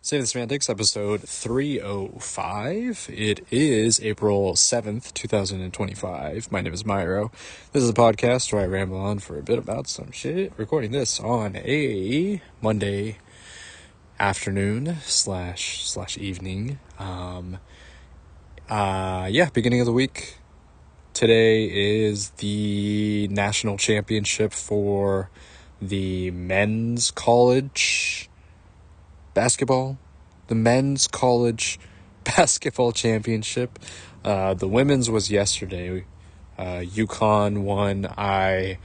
Save the Semantics, episode 305. It is April 7th, 2025. My name is Myro. This is a podcast where I ramble on for a bit about some shit. Recording this on a Monday afternoon slash evening. Beginning of the week. Today is the national championship for the men's college basketball, the men's college basketball championship. The women's was yesterday. UConn won. I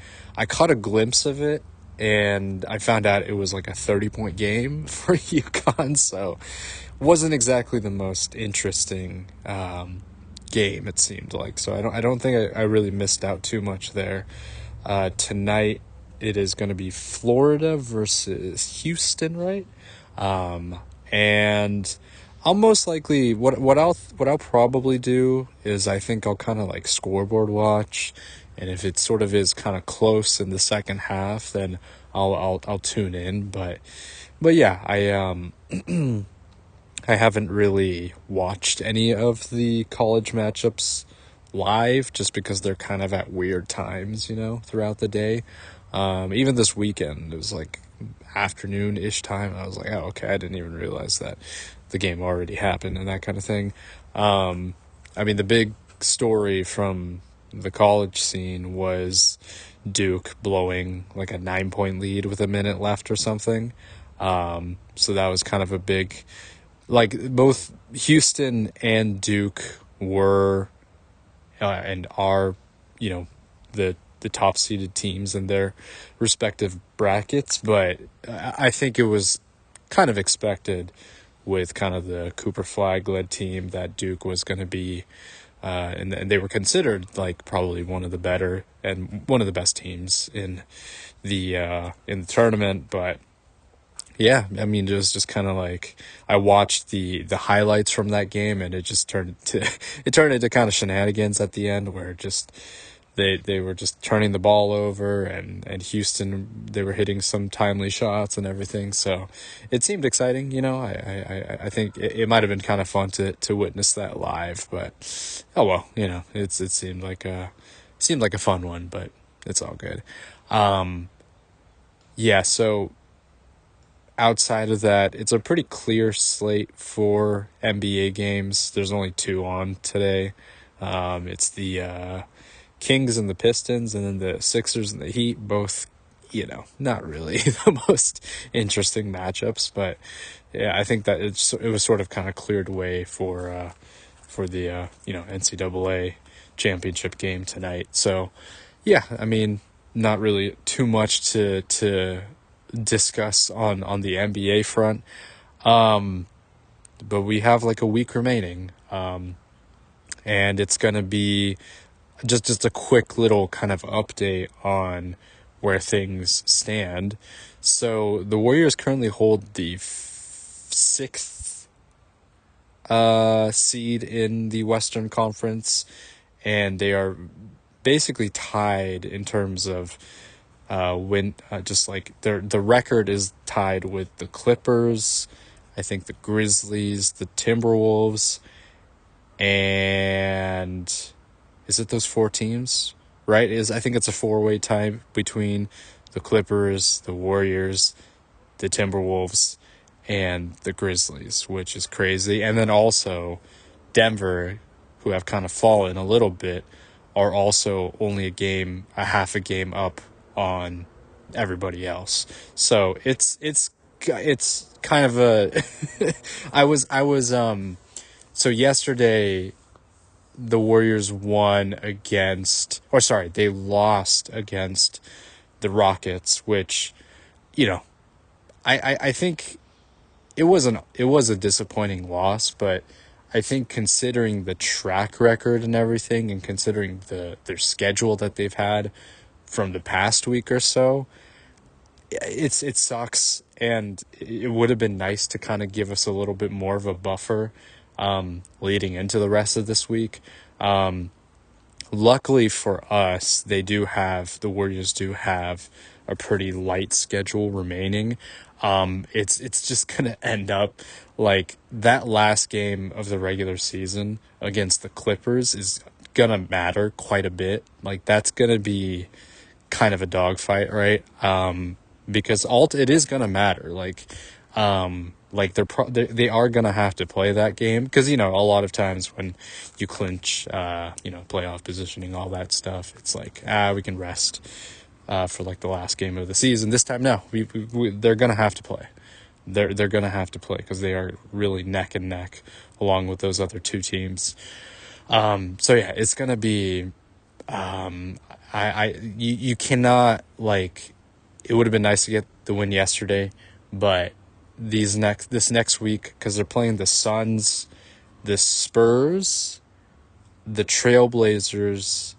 caught a glimpse of it, and I found out it was like a 30-point game for UConn, so wasn't exactly the most interesting game, it seemed like. So I don't think I really missed out too much there. Tonight it is going to be Florida versus Houston, right? And I'll most likely, what I'll probably do is I think I'll kind of like scoreboard watch, and if it sort of is kind of close in the second half, then I'll tune in. But yeah, I haven't really watched any of the college matchups live just because they're kind of at weird times, throughout the day. Even this weekend, it was like afternoon-ish time. I was like, oh, okay, I didn't even realize that the game already happened and that kind of thing. The big story from the college scene was Duke blowing like a 9-point lead with a minute left or something. So that was kind of a big, like, both Houston and Duke were and are, the top-seeded teams in their respective brackets, but I think it was kind of expected with kind of the Cooper Flag-led team that Duke was going to be, and they were considered like probably one of the better and one of the best teams in the tournament. But yeah, it was just kind of like I watched the highlights from that game, and it just turned into kind of shenanigans at the end, where just They were just turning the ball over, and Houston, they were hitting some timely shots and everything. So it seemed exciting, I think it might have been kind of fun to witness that live, but oh well, it seemed like a fun one, but it's all good. So outside of that, it's a pretty clear slate for NBA games. There's only 2 on today. It's the Kings and the Pistons, and then the Sixers and the Heat, both, not really the most interesting matchups, but yeah, I think that it was sort of kind of cleared way for the NCAA championship game tonight. So yeah, not really too much to discuss on the NBA front, but we have like a week remaining, and it's gonna be just a quick little kind of update on where things stand. So the Warriors currently hold the 6th seed in the Western Conference, and they are basically tied in terms of the record is tied with the Clippers, I think the Grizzlies, the Timberwolves, and is it those 4 teams, right? I think it's a 4-way tie between the Clippers, the Warriors, the Timberwolves, and the Grizzlies, which is crazy. And then also Denver, who have kind of fallen a little bit, are also only a half a game up on everybody else. So it's kind of a so yesterday the Warriors they lost against the Rockets, which, I think it was a disappointing loss, but I think considering the track record and everything, and considering their schedule that they've had from the past week or so, it sucks, and it would have been nice to kind of give us a little bit more of a buffer leading into the rest of this week. Luckily for us, the Warriors do have a pretty light schedule remaining. It's just gonna end up like that last game of the regular season against the Clippers is gonna matter quite a bit. Like that's gonna be kind of a dogfight, right? Because it is gonna matter. Like they are gonna have to play that game because a lot of times when you clinch, playoff positioning, all that stuff, it's like we can rest for like the last game of the season. This time, no, they're gonna have to play. They're gonna have to play because they are really neck and neck along with those other two teams. So yeah, it's gonna be. You cannot like. It would have been nice to get the win yesterday, but this next week because they're playing the Suns, the Spurs, the Trailblazers,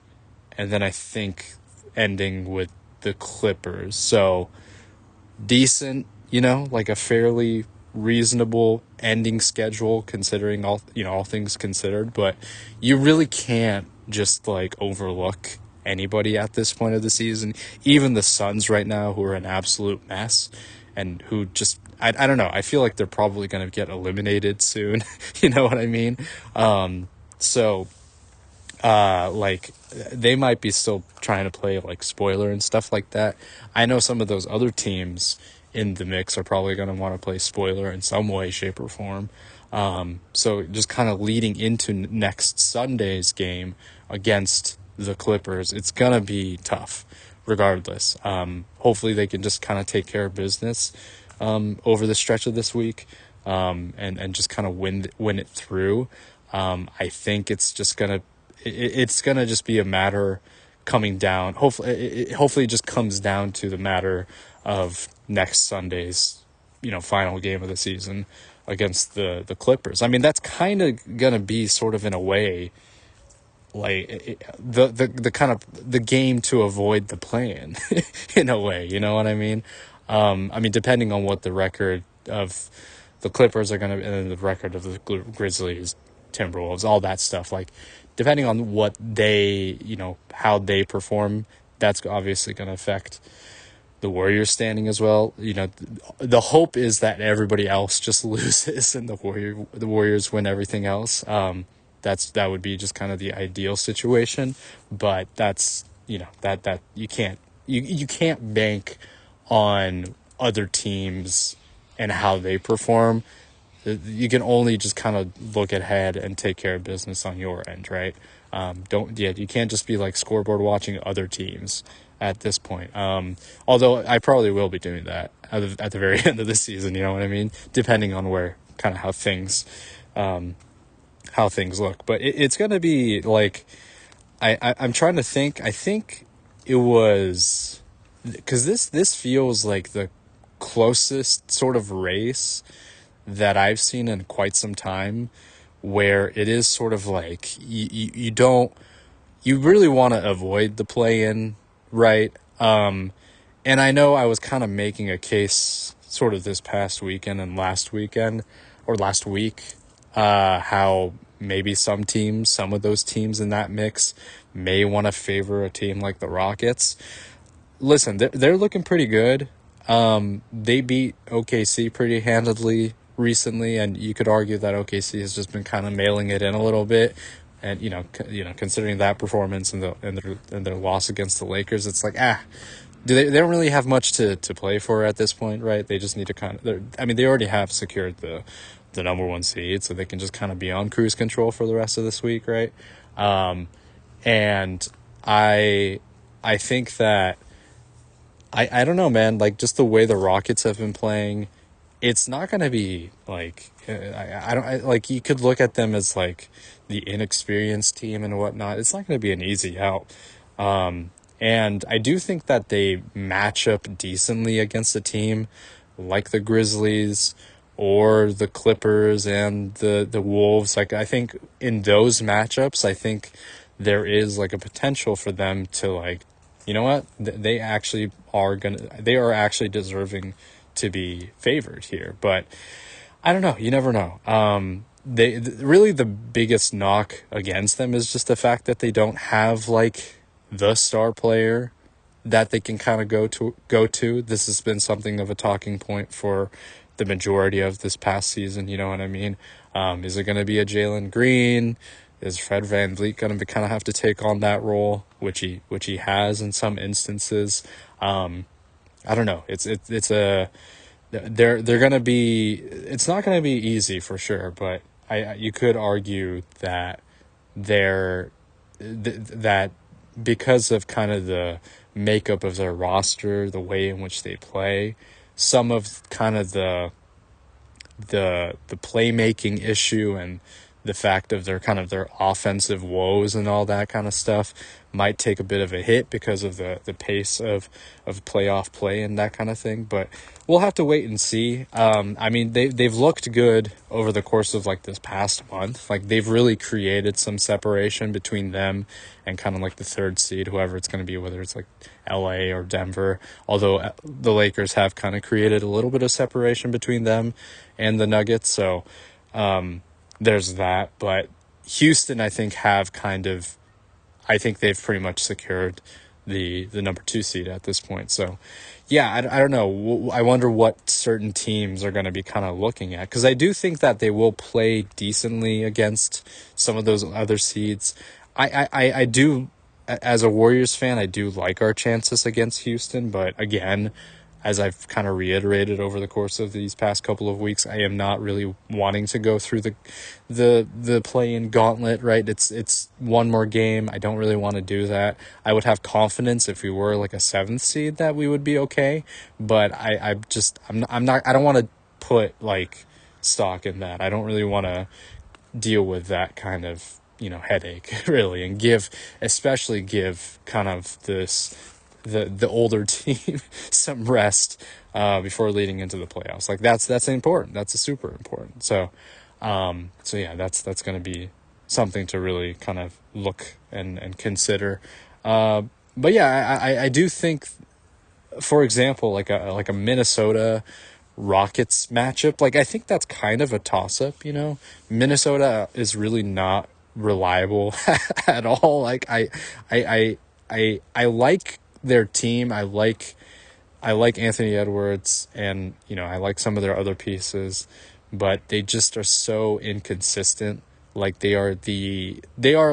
and then I think ending with the Clippers. So decent, like a fairly reasonable ending schedule considering all things considered, but you really can't just like overlook anybody at this point of the season, even the Suns right now who are an absolute mess and who just I don't know, I feel like they're probably going to get eliminated soon. You know what I mean? So like they might be still trying to play like spoiler and stuff like that. I know some of those other teams in the mix are probably going to want to play spoiler in some way, shape, or form. So just kind of leading into next Sunday's game against the Clippers, it's going to be tough regardless. Hopefully they can just kind of take care of business over the stretch of this week and just kind of win it through. I think it's just going to it's going to just be a matter coming down. Hopefully it just comes down to the matter of next Sunday's, final game of the season against the Clippers. I mean, that's kind of going to be sort of in a way like the kind of the game to avoid the play-in in a way, you know what I mean? I mean, depending on what the record of the Clippers are going to, and the record of the Grizzlies, Timberwolves, all that stuff, like depending on what they, how they perform, that's obviously going to affect the Warriors standing as well. The hope is that everybody else just loses and the Warriors win everything else. That would be just kind of the ideal situation, but that's, that you can't bank on other teams and how they perform. You can only just kind of look ahead and take care of business on your end, right? You can't just be like scoreboard watching other teams at this point. Although I probably will be doing that at the very end of the season, you know what I mean? Depending on where kind of how things look. But it's going to be like, I'm trying to think. I think it was because this feels like the closest sort of race that I've seen in quite some time, where it is sort of like you really want to avoid the play-in, right? And I know I was kind of making a case sort of this past weekend and last week, how maybe some of those teams in that mix may want to favor a team like the Rockets. Listen, they're looking pretty good. They beat OKC pretty handedly recently, and you could argue that OKC has just been kind of mailing it in a little bit. And considering that performance and their loss against the Lakers, it's like they don't really have much to play for at this point, right? They just need to they already have secured the number one seed, so they can just kind of be on cruise control for the rest of this week, right? And I think that I don't know, man, like just the way the Rockets have been playing, it's not going to be like, like you could look at them as like the inexperienced team and whatnot. It's not going to be an easy out. And I do think that they match up decently against a team like the Grizzlies or the Clippers and the Wolves. Like, I think in those matchups, I think there is like a potential for them to like, you know what? They are actually deserving to be favored here. But I don't know. You never know. Really the biggest knock against them is just the fact that they don't have like the star player that they can kind of go to. This has been something of a talking point for the majority of this past season. You know what I mean? Is it going to be a Jalen Green? Is Fred VanVleet going to kind of have to take on that role, which he has in some instances? I don't know. It's a they're going to be. It's not going to be easy for sure, but you could argue that that because of kind of the makeup of their roster, the way in which they play, some of kind of the playmaking issue and the fact of their offensive woes and all that kind of stuff might take a bit of a hit because of the pace of playoff play and that kind of thing. But we'll have to wait and see. I mean, they've looked good over the course of like this past month. Like they've really created some separation between them and kind of like the third seed, whoever it's going to be, whether it's like LA or Denver. Although the Lakers have kind of created a little bit of separation between them and the Nuggets. So, there's that, but Houston, I think they've pretty much secured the number 2 seed at this point. So, yeah, I don't know. I wonder what certain teams are going to be kind of looking at, because I do think that they will play decently against some of those other seeds. I do, as a Warriors fan, I do like our chances against Houston, but again, as I've kind of reiterated over the course of these past couple of weeks, I am not really wanting to go through the play-in gauntlet, right? It's one more game. I don't really want to do that. I would have confidence if we were like a 7th seed that we would be okay, but I don't want to put like stock in that. I don't really want to deal with that kind of, headache really, and especially give kind of the older team some rest before leading into the playoffs. Like that's important. That's super important. So yeah, that's going to be something to really kind of look and consider. But yeah, I do think, for example, like a Minnesota Rockets matchup, like I think that's kind of a toss-up. Minnesota is really not reliable at all. Like I like their team. I like Anthony Edwards, and I like some of their other pieces, but they just are so inconsistent. Like they are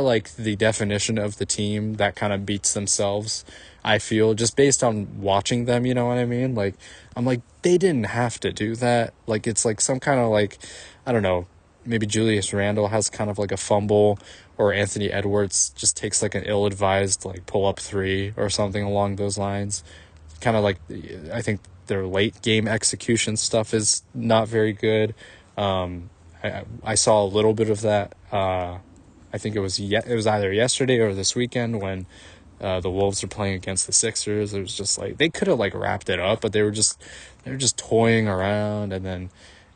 like the definition of the team that kind of beats themselves, I feel, just based on watching them. You know what I mean? Like I'm like, they didn't have to do that. Like it's like some kind of like, I don't know, maybe Julius Randle has kind of like a fumble, or Anthony Edwards just takes like an ill-advised like pull-up 3 or something along those lines. Kind of like, I think their late game execution stuff is not very good. I saw a little bit of that. I think it was either yesterday or this weekend when the Wolves are playing against the Sixers. It was just like they could have like wrapped it up, but they were just toying around, and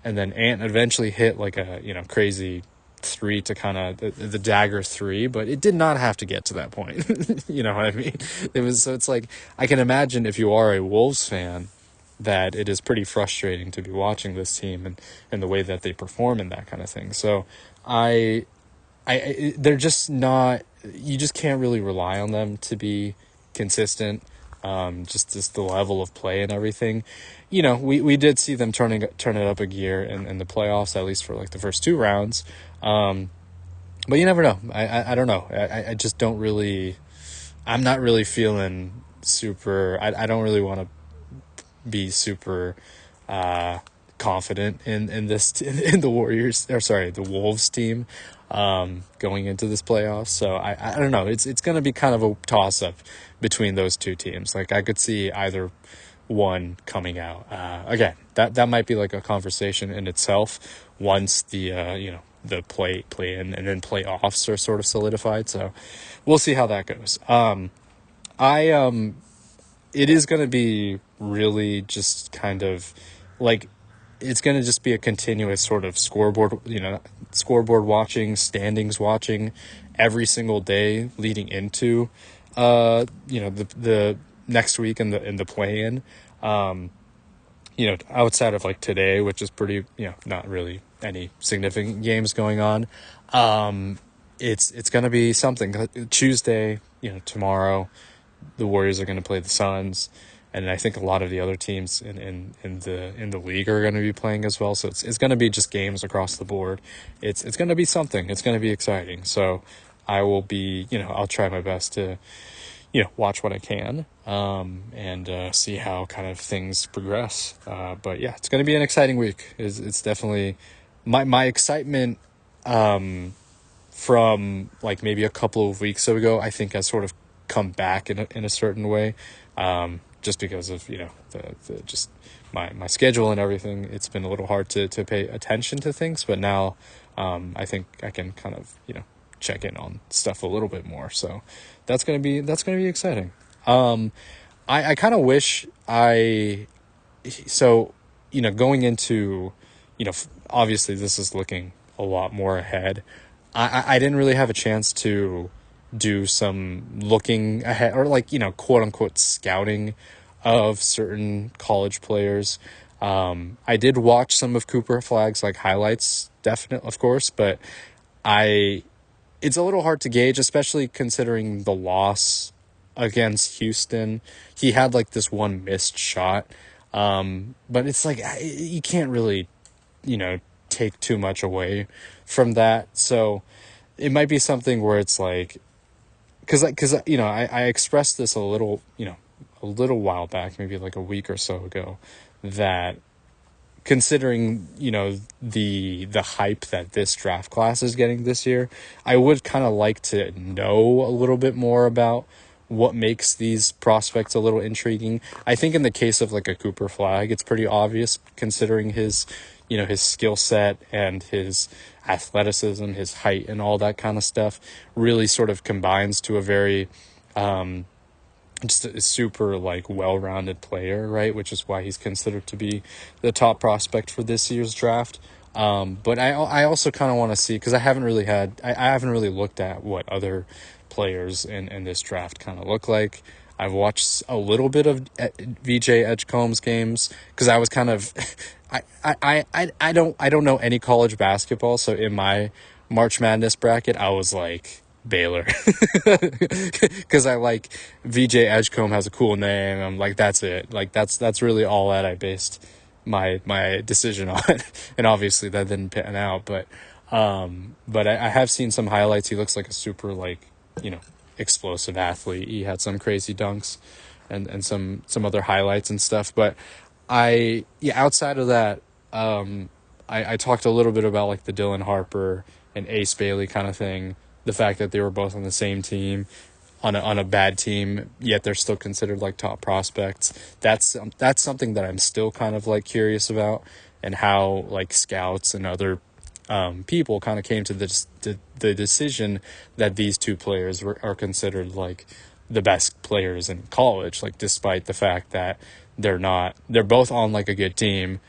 then Ant eventually hit like a crazy 3 to kind of the dagger 3, but it did not have to get to that point. You know what I mean? It's like, I can imagine if you are a Wolves fan that it is pretty frustrating to be watching this team and the way that they perform and that kind of thing. So they're just not, you just can't really rely on them to be consistent. Just the level of play and everything. We did see them turn it up a gear in the playoffs, at least for like the first 2 rounds. But you never know. I don't know. I just don't really, I'm not really feeling super, I don't really want to be super confident in this in the Warriors, or sorry, the Wolves team going into this playoffs. So I don't know. It's going to be kind of a toss up between those 2 teams. Like I could see either one coming out. Again, that might be like a conversation in itself once the the play in and then playoffs are sort of solidified. So we'll see how that goes. It is going to be really just kind of like, it's going to just be a continuous sort of scoreboard watching, standings watching every single day leading into the next week in the play-in. Outside of like today, which is pretty, not really any significant games going on. It's going to be something. Tuesday, tomorrow, the Warriors are going to play the Suns, and I think a lot of the other teams in the league are going to be playing as well. So it's going to be just games across the board. It's going to be something. It's going to be exciting. So I will be, I'll try my best to, watch what I can, and see how kind of things progress. But yeah, it's going to be an exciting week. It's definitely my excitement from like maybe a couple of weeks ago, I think has sort of come back in a certain way, just because of the just my schedule and everything. It's been a little hard to pay attention to things, but now I think I can kind of check in on stuff a little bit more. So that's gonna be exciting. I kind of wish going into obviously this is looking a lot more ahead. I didn't really have a chance to do some looking ahead or quote unquote scouting of certain college players. I did watch some of Cooper Flagg's highlights, definitely, of course, but it's a little hard to gauge, especially considering the loss against Houston. He had this one missed shot, but it's you can't really, take too much away from that. So it might be something where it's because I expressed this a little while back, maybe a week or so ago, that considering the hype that this draft class is getting this year, I would kind of like to know a little bit more about what makes these prospects a little intriguing. I think in the case of a Cooper Flagg, it's pretty obvious considering his his skill set and his athleticism, his height, and all that kind of stuff really sort of combines to a very just a super well-rounded player, right? Which is why he's considered to be the top prospect for this year's draft. But I also kind of want to see, because I haven't really looked at what other players in this draft kind of look like. I've watched a little bit of VJ Edgecombe's games because I was kind of I don't know any college basketball, so in my March Madness bracket I was Baylor because I VJ Edgecombe has a cool name. I'm that's it. That's really all that I based my decision on, and obviously that didn't pan out. But I have seen some highlights. He looks like a super explosive athlete. He had some crazy dunks and some other highlights and stuff. But outside of that, I talked a little bit about the Dylan Harper and Ace Bailey kind of thing. The fact that they were both on the same team, on a bad team, yet they're still considered top prospects. That's something that I'm still kind of curious about, and how scouts and other people kind of came to the decision that these two players are considered the best players in college, despite the fact that they're both on a good team,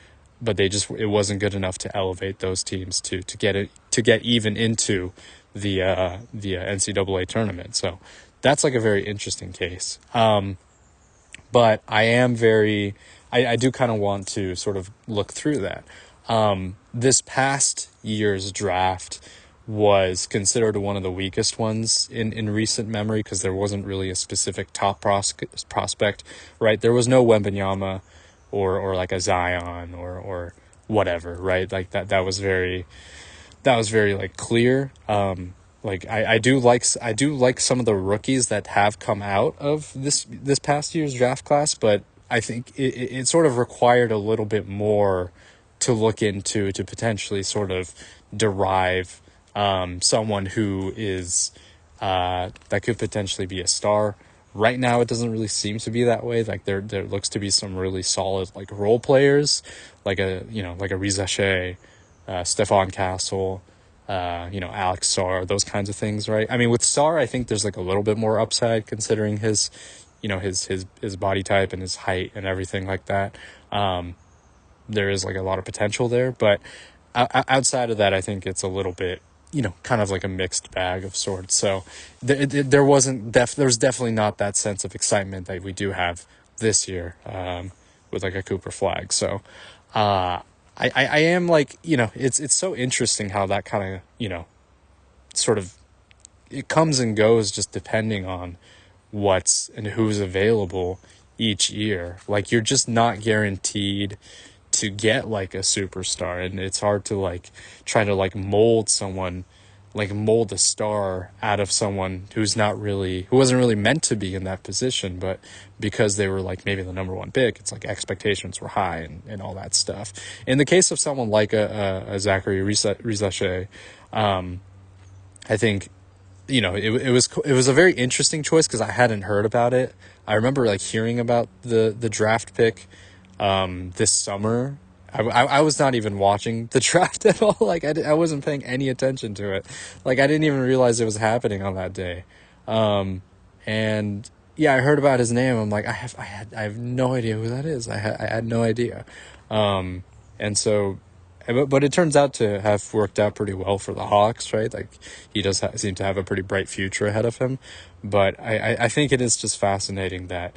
but it wasn't good enough to elevate those teams to get even into the NCAA tournament. So that's a very interesting case. But I do kind of want to sort of look through that. This past year's draft was considered one of the weakest ones in recent memory, because there wasn't really a specific top prospect, right? There was no Wembanyama or a Zion or whatever, right? That was very clear. I do like some of the rookies that have come out of this past year's draft class, but I think it sort of required a little bit more to look into to potentially sort of derive someone who is that could potentially be a star. Right now, it doesn't really seem to be that way. There looks to be some really solid role players, like a Riza Shea, Stephon Castle, Alex Sarr, those kinds of things, right? I mean, with Sarr, I think there's a little bit more upside considering his body type and his height and everything like that. There is a lot of potential there, but outside of that, I think it's a little bit, kind of a mixed bag of sorts. So there's definitely not that sense of excitement that we do have this year with a Cooper Flagg. So I am it's so interesting how that kind of, sort of, it comes and goes just depending on what's and who's available each year. Like, you're just not guaranteed to get like a superstar, and it's hard to like try to like mold a star out of someone who wasn't really meant to be in that position, but because they were like maybe the number one pick, it's like expectations were high and all that stuff. In the case of someone like a Zachary Rizache, I think, it was a very interesting choice because I hadn't heard about it. I remember like hearing about the draft pick this summer. I was not even watching the draft at all. Like, I wasn't paying any attention to it. Like, I didn't even realize it was happening on that day. And yeah, I heard about his name. I'm like, I have no idea who that is. I had no idea. And so, but it turns out to have worked out pretty well for the Hawks, right? Like, he does seem to have a pretty bright future ahead of him. But I think it is just fascinating that,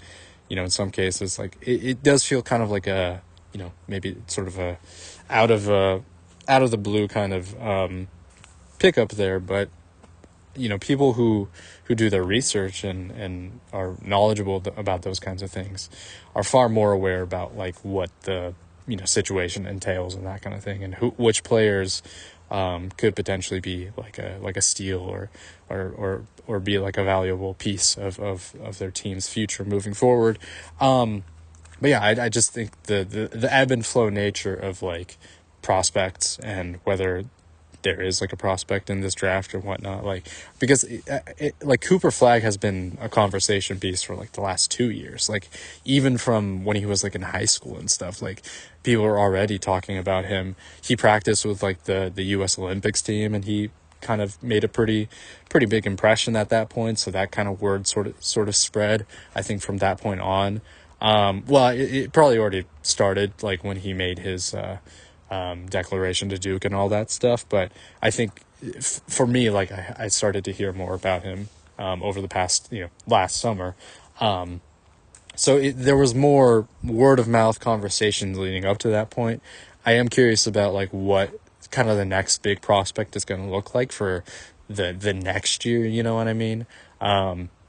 in some cases, like, it does feel kind of like a, maybe sort of a out of the blue kind of pickup there, but people who do their research and are knowledgeable about those kinds of things are far more aware about like what the situation entails and that kind of thing, and which players could potentially be like a steal or be like a valuable piece of their team's future moving forward. But yeah, I just think the ebb and flow nature of like prospects and whether there is like a prospect in this draft or whatnot, like, because like Cooper Flagg has been a conversation piece for like the last 2 years, like even from when he was like in high school and stuff. Like, people are already talking about him. He practiced with like the US Olympics team, and he kind of made a pretty big impression at that point. So that kind of word sort of spread, I think, from that point on. Well, it probably already started like when he made his declaration to Duke and all that stuff, but I think for me, like, I started to hear more about him over the past, last summer. So there was more word of mouth conversations leading up to that point. I am curious about like what kind of the next big prospect is going to look like for the next year, you know what I mean?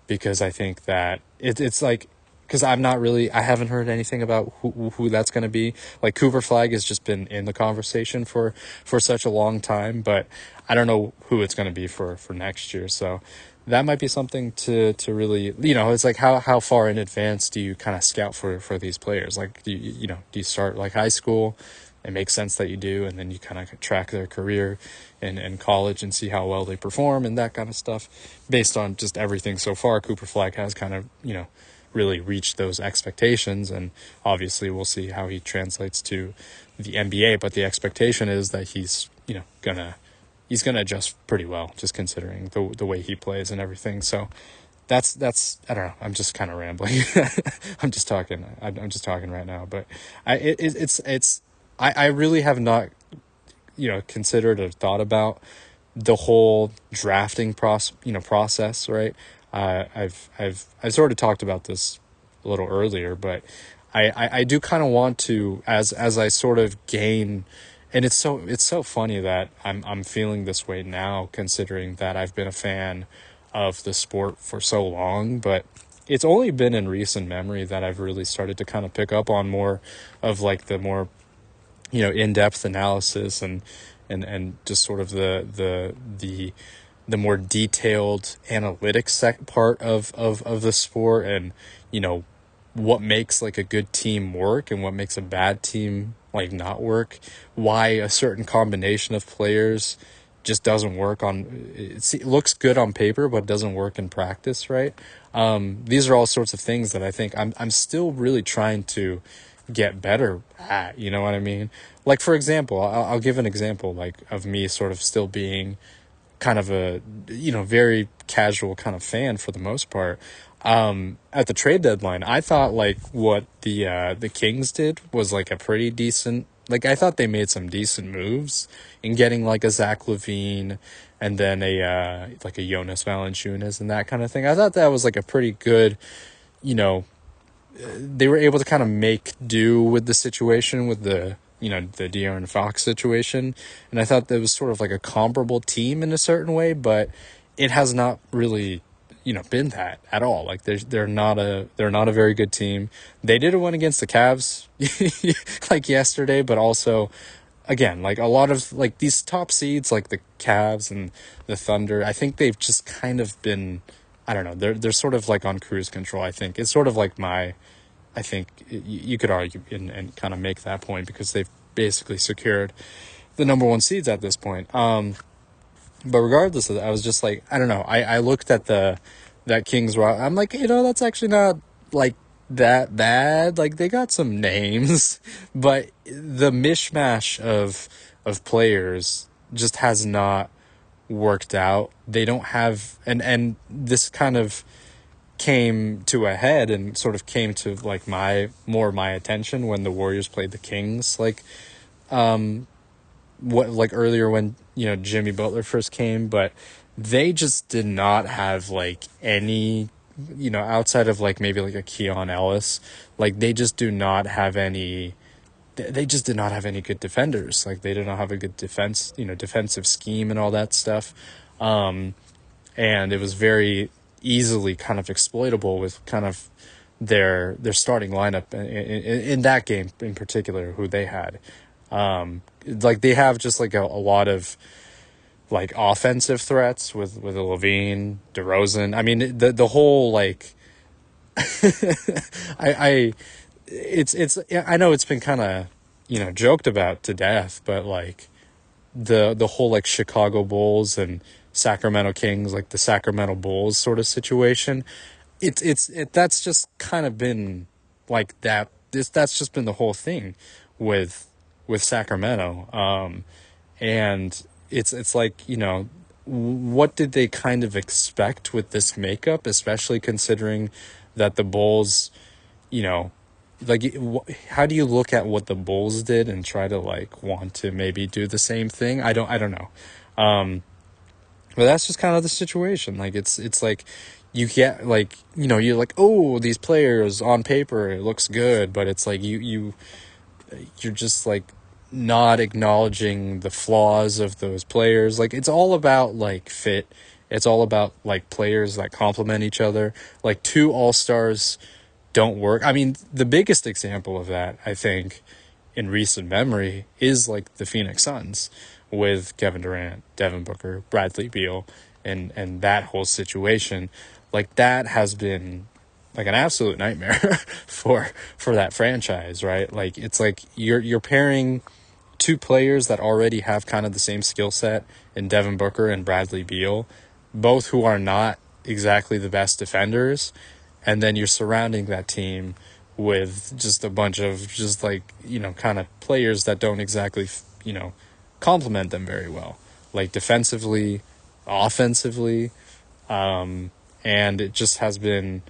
Because I think that it's like, because I haven't heard anything about who that's going to be. Like, Cooper Flagg has just been in the conversation for such a long time, but I don't know who it's going to be for next year. So that might be something to really, it's like how far in advance do you kind of scout for these players? Like, do you start like high school? It makes sense that you do, and then you kind of track their career in college and see how well they perform and that kind of stuff. Based on just everything so far, Cooper Flagg has kind of, really reached those expectations, and obviously we'll see how he translates to the NBA, but the expectation is that he's gonna adjust pretty well, just considering the way he plays and everything. So that's I don't know, I'm just kind of rambling. I'm just talking right now, but I really have not considered or thought about the whole drafting process, right? I've sort of talked about this a little earlier, but I do kind of want to, as I sort of gain, and it's so funny that I'm feeling this way now, considering that I've been a fan of the sport for so long, but it's only been in recent memory that I've really started to kind of pick up on more of like the more in-depth analysis and just sort of the more detailed analytics part of the sport, and what makes like a good team work and what makes a bad team like not work, why a certain combination of players just doesn't work it looks good on paper but doesn't work in practice, right? These are all sorts of things that I think I'm still really trying to get better at, you know what I mean? Like, for example, I'll give an example like of me sort of still being kind of a very casual kind of fan for the most part. At the trade deadline, I thought like what the Kings did was like a pretty decent, like, I thought they made some decent moves in getting like a Zach LaVine and then like a Jonas Valanciunas and that kind of thing. I thought that was like a pretty good, they were able to kind of make do with the situation with the De'Aaron Fox situation. And I thought that was sort of like a comparable team in a certain way, but it has not really been that at all. Like they're not a very good team. They did win against the Cavs like yesterday, but also again, like a lot of like these top seeds like the Cavs and the Thunder, I think they've just kind of been, I don't know, they're sort of like on cruise control. I think it's sort of like I think you could argue and kind of make that point because they've basically secured the number one seeds at this point. But regardless of that, I was just like, I don't know. I looked at that Kings roster. I'm like, that's actually not like that bad. Like they got some names, but the mishmash of players just has not worked out. They don't have, and this kind of came to a head and sort of came to like my attention when the Warriors played the Kings. Like what like earlier when Jimmy Butler first came, but they just did not have like any outside of like maybe like a Keon Ellis, like they just do not have any. They just did not have any good defenders. Like they did not have a good defensive scheme and all that stuff, and it was very easily kind of exploitable with kind of their starting lineup in that game in particular, who they had. Like they have just like a lot of like offensive threats with a Levine, DeRozan. I mean the whole like I know it's been kind of joked about to death, but like the whole like Chicago Bulls and Sacramento Kings, like the Sacramento Bulls sort of situation, that's just kind of been like that. That's just been the whole thing with Sacramento, and it's like what did they kind of expect with this makeup, especially considering that the Bulls, like how do you look at what the Bulls did and try to like want to maybe do the same thing? I don't know. But that's just kind of the situation. Like it's like you get like you're like, oh, these players on paper it looks good, but it's like you're just like not acknowledging the flaws of those players. Like it's all about like fit. It's all about like players that complement each other. Like two all-stars don't work. I mean, the biggest example of that, I think, in recent memory is like the Phoenix Suns with Kevin Durant, Devin Booker, Bradley Beal, and that whole situation. Like that has been like an absolute nightmare for that franchise, right? Like it's like you're pairing two players that already have kind of the same skill set in Devin Booker and Bradley Beal, both who are not exactly the best defenders, and then you're surrounding that team with just a bunch of just like kind of players that don't exactly complement them very well, like defensively, offensively, and it just has been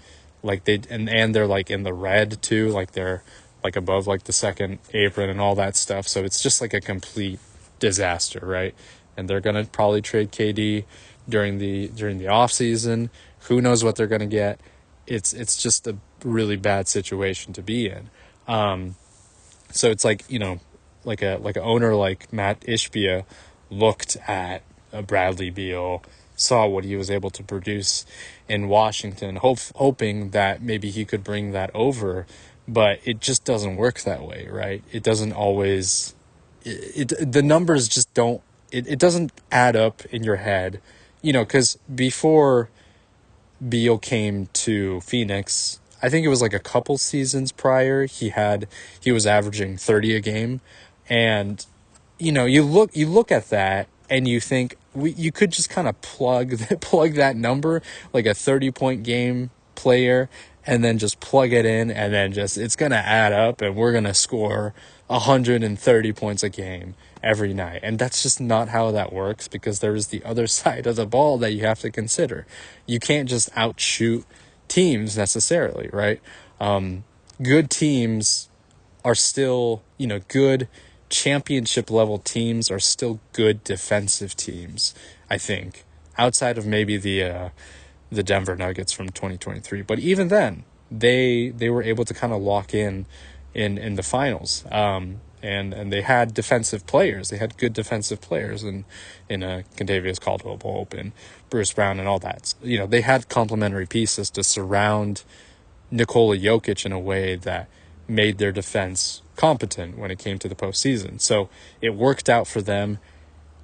like they're like in the red too, like they're like above like the second apron and all that stuff, so it's just like a complete disaster, right? And they're gonna probably trade KD during the off season. Who knows what they're gonna get? It's just a really bad situation to be in. So it's like like an owner like Matt Ishbia looked at Bradley Beal, saw what he was able to produce in Washington, hoping that maybe he could bring that over, but it just doesn't work that way, right? It doesn't always. The numbers just don't. It doesn't add up in your head, because before Beal came to Phoenix, I think it was like a couple seasons prior, he was averaging 30 a game, and you look at that and you think you could just kind of plug that number, like a 30-point game player, and then just plug it in, and then just it's gonna add up, and we're gonna score 130 points a game every night. And that's just not how that works, because there is the other side of the ball that you have to consider. You can't just outshoot teams necessarily, right? Good teams are still, good championship level teams are still good defensive teams, I think, outside of maybe the Denver Nuggets from 2023. But even then, they were able to kind of lock in the finals. and they had defensive players. They had good defensive players in Contavious Caldwell-Pope and Bruce Brown and all that. They had complementary pieces to surround Nikola Jokic in a way that made their defense competent when it came to the postseason. So it worked out for them.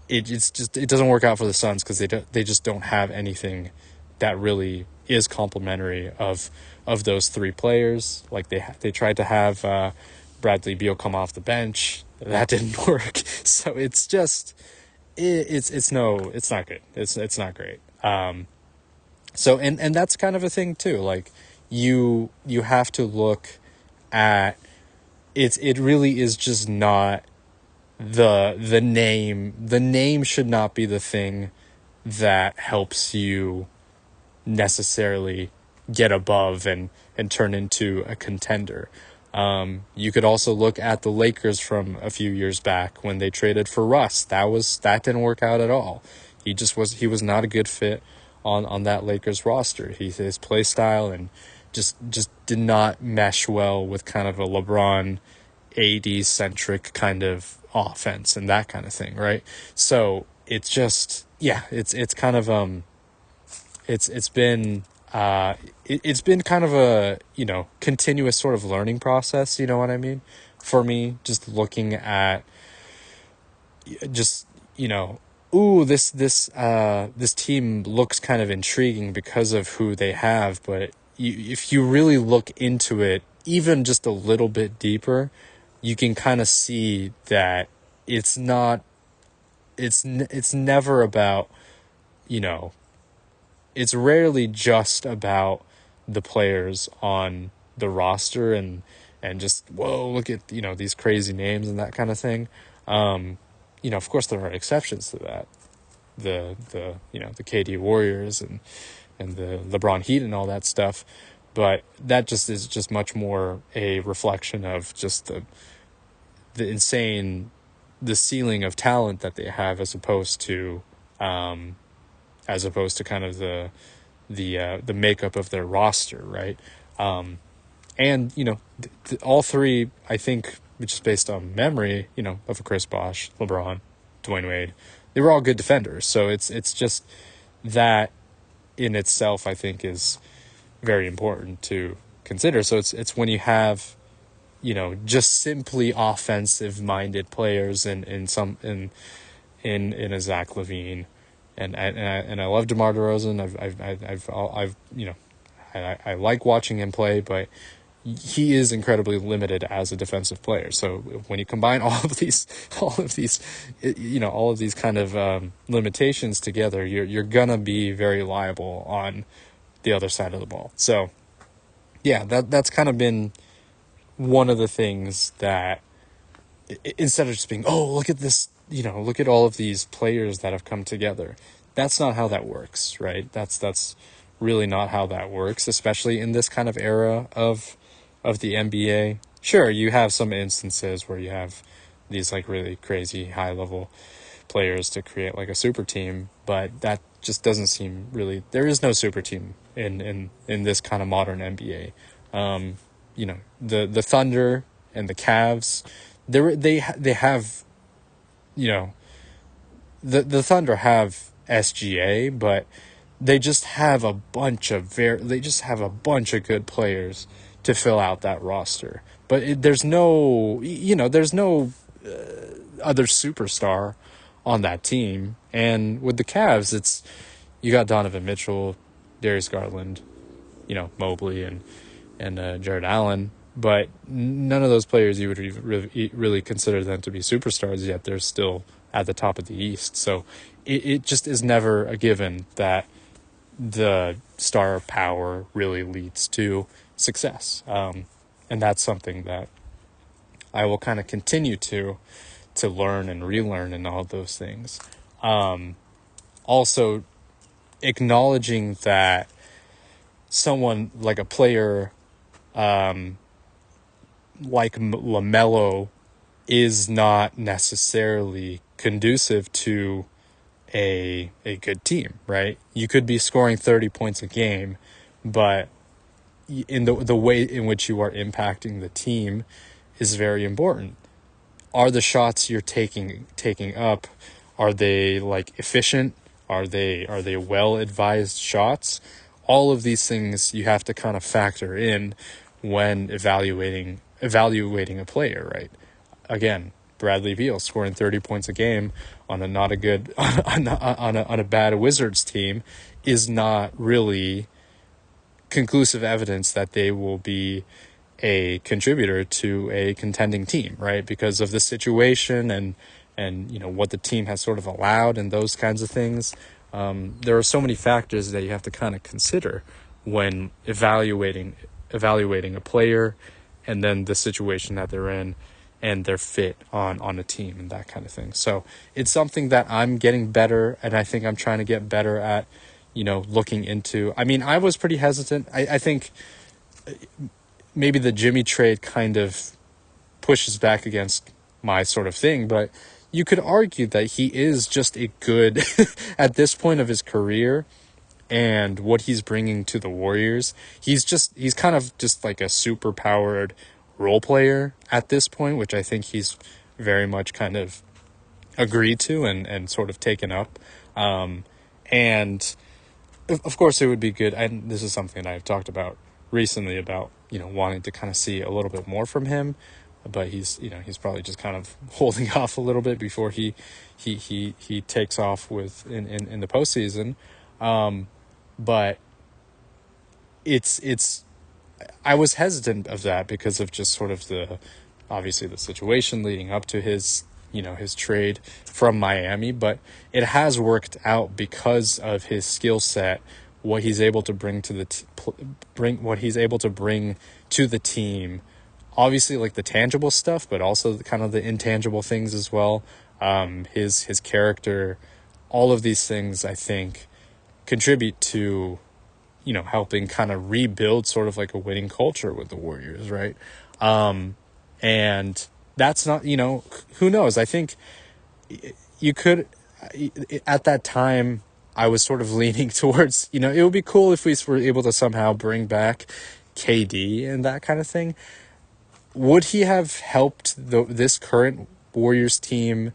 It doesn't work out for the Suns because they just don't have anything that really is complementary of those three players. Like they tried to have Bradley Beal come off the bench. That didn't work. So it's just it's not good. It's not great. So and that's kind of a thing too. Like you have to look at it really is just not the name. The name should not be the thing that helps you necessarily get above and turn into a contender. You could also look at the Lakers from a few years back when they traded for Russ. That didn't work out at all. He was not a good fit on that Lakers roster. His play style and just did not mesh well with kind of a LeBron AD centric kind of offense and that kind of thing, right? So it's just it's kind of it's been kind of a continuous sort of learning process, you know what I mean, for me, just looking at just this team looks kind of intriguing because of who they have, but if you really look into it even just a little bit deeper, you can kind of see that it's never about, it's rarely just about the players on the roster and just, whoa, look at, these crazy names and that kind of thing. Of course there are exceptions to that. The KD Warriors and the LeBron Heat and all that stuff. But that just is just much more a reflection of just the ceiling of talent that they have as opposed to kind of the makeup of their roster, right? All three, I think, which is based on memory, of a Chris Bosh, LeBron, Dwayne Wade, they were all good defenders. So it's just that in itself, I think, is very important to consider. So it's when you have, just simply offensive minded players in a Zach LaVine, and I love DeMar DeRozan. I like watching him play, but he is incredibly limited as a defensive player. So when you combine all of these kind of limitations together, you're gonna be very liable on the other side of the ball. So yeah, that's kind of been one of the things that, instead of just being, oh, look at this, look at all of these players that have come together. That's not how that works, right? That's really not how that works, especially in this kind of era of the NBA. Sure, you have some instances where you have these like really crazy high level players to create like a super team, but that just doesn't seem really, there is no super team in this kind of modern NBA. The Thunder and the Cavs, they have, the Thunder have SGA, but they just have a bunch of good players to fill out that roster. But there's no other superstar on that team. And with the Cavs, you got Donovan Mitchell, Darius Garland, Mobley and Jared Allen, but none of those players you would really consider them to be superstars, yet they're still at the top of the East. So it just is never a given that the star power really leads to success. And that's something that I will kind of continue to learn and relearn and all those things. Also acknowledging that someone like a player like LaMelo is not necessarily conducive to a good team, right? You could be scoring 30 points a game, but in the way in which you are impacting the team is very important. are the shots you're taking up, are they like efficient? Are they well advised shots? All of these things you have to kind of factor in when evaluating a player, right? Again, Bradley Beal scoring 30 points a game on a not a good on a bad Wizards team is not really conclusive evidence that they will be a contributor to a contending team, right? Because of the situation and what the team has sort of allowed and those kinds of things. There are so many factors that you have to kind of consider when evaluating a player, and then the situation that they're in and their fit on a team and that kind of thing. So it's something that I'm getting better, and I think I'm trying to get better at, looking into. I mean, I was pretty hesitant. I think maybe the Jimmy trade kind of pushes back against my sort of thing, but you could argue that he is just a good, at this point of his career and what he's bringing to the Warriors, he's kind of just like a super powered role player at this point, which I think he's very much kind of agreed to and sort of taken up. And of course it would be good, and this is something I've talked about recently about, wanting to kind of see a little bit more from him, but he's probably just kind of holding off a little bit before he takes off with in the postseason. But it's I was hesitant of that because of just sort of obviously the situation leading up to his trade from Miami, but it has worked out because of his skill set, what he's able to bring to the team. Obviously, like the tangible stuff, but also kind of the intangible things as well. His character, all of these things, I think, contribute to, helping kind of rebuild sort of like a winning culture with the Warriors, right? And that's not, who knows? I think you could, at that time, I was sort of leaning towards, it would be cool if we were able to somehow bring back KD and that kind of thing. Would he have helped this current Warriors team?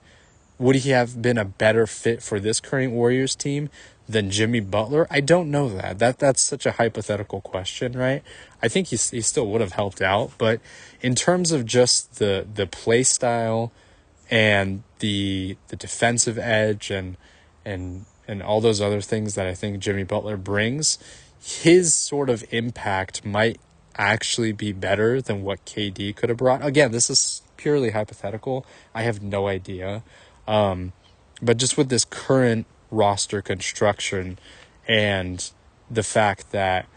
Would he have been a better fit for this current Warriors team than Jimmy Butler? I don't know that. That's such a hypothetical question, right? I think he still would have helped out, but in terms of just the play style and the defensive edge and all those other things that I think Jimmy Butler brings, his sort of impact might actually be better than what KD could have brought. Again, this is purely hypothetical. I have no idea. But just with this current roster construction and the fact that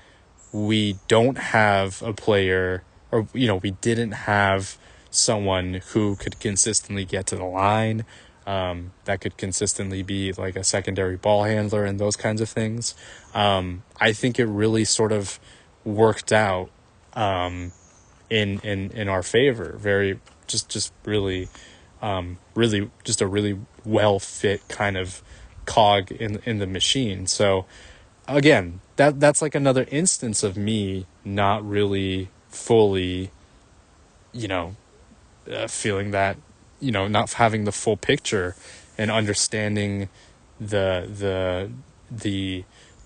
we don't have a player, or, we didn't have someone who could consistently get to the line, that could consistently be like a secondary ball handler and those kinds of things. I think it really sort of worked out in our favor. Very just really just a really well fit kind of cog in the machine. So again, that's like another instance of me not really fully feeling that, not having the full picture and understanding the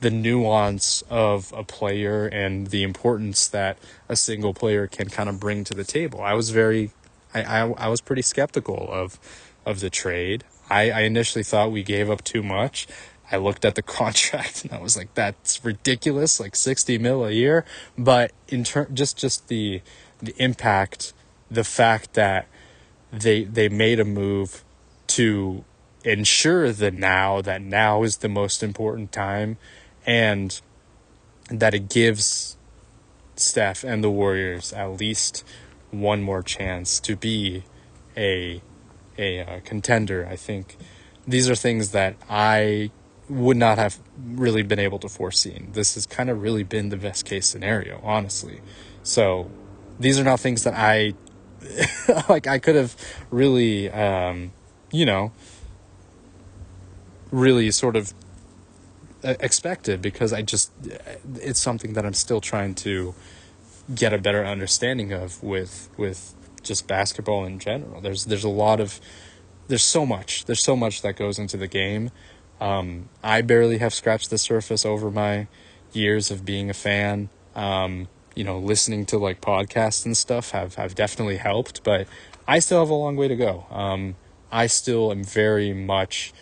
nuance of a player and the importance that a single player can kind of bring to the table. I was pretty skeptical of the trade. I initially thought we gave up too much. I looked at the contract and I was like, that's ridiculous, like $60 million a year. But in just the impact, the fact that they made a move to ensure that now is the most important time, and that it gives Steph and the Warriors at least one more chance to be a contender. I think these are things that I would not have really been able to foresee. This has kind of really been the best case scenario, honestly. So these are not things that I like I could have really really sort of expected, because it's something that I'm still trying to get a better understanding of with just basketball in general. There's so much that goes into the game. I barely have scratched the surface over my years of being a fan. Listening to like podcasts and stuff have definitely helped, but I still have a long way to go. I still am very much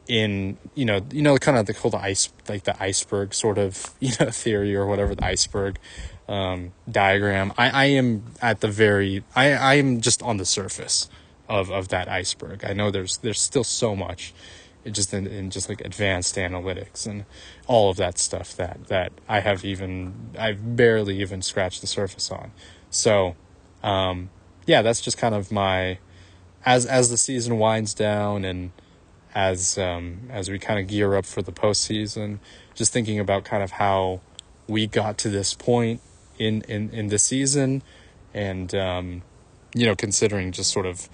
in, kind of the whole the iceberg sort of, theory or whatever, the iceberg diagram. I am at the I am just on the surface of that iceberg. I know there's still so much just in just like advanced analytics and all of that stuff that I've barely even scratched the surface on. So, that's just kind of my, as the season winds down and as we kind of gear up for the postseason, just thinking about kind of how we got to this point in the season, and considering just sort of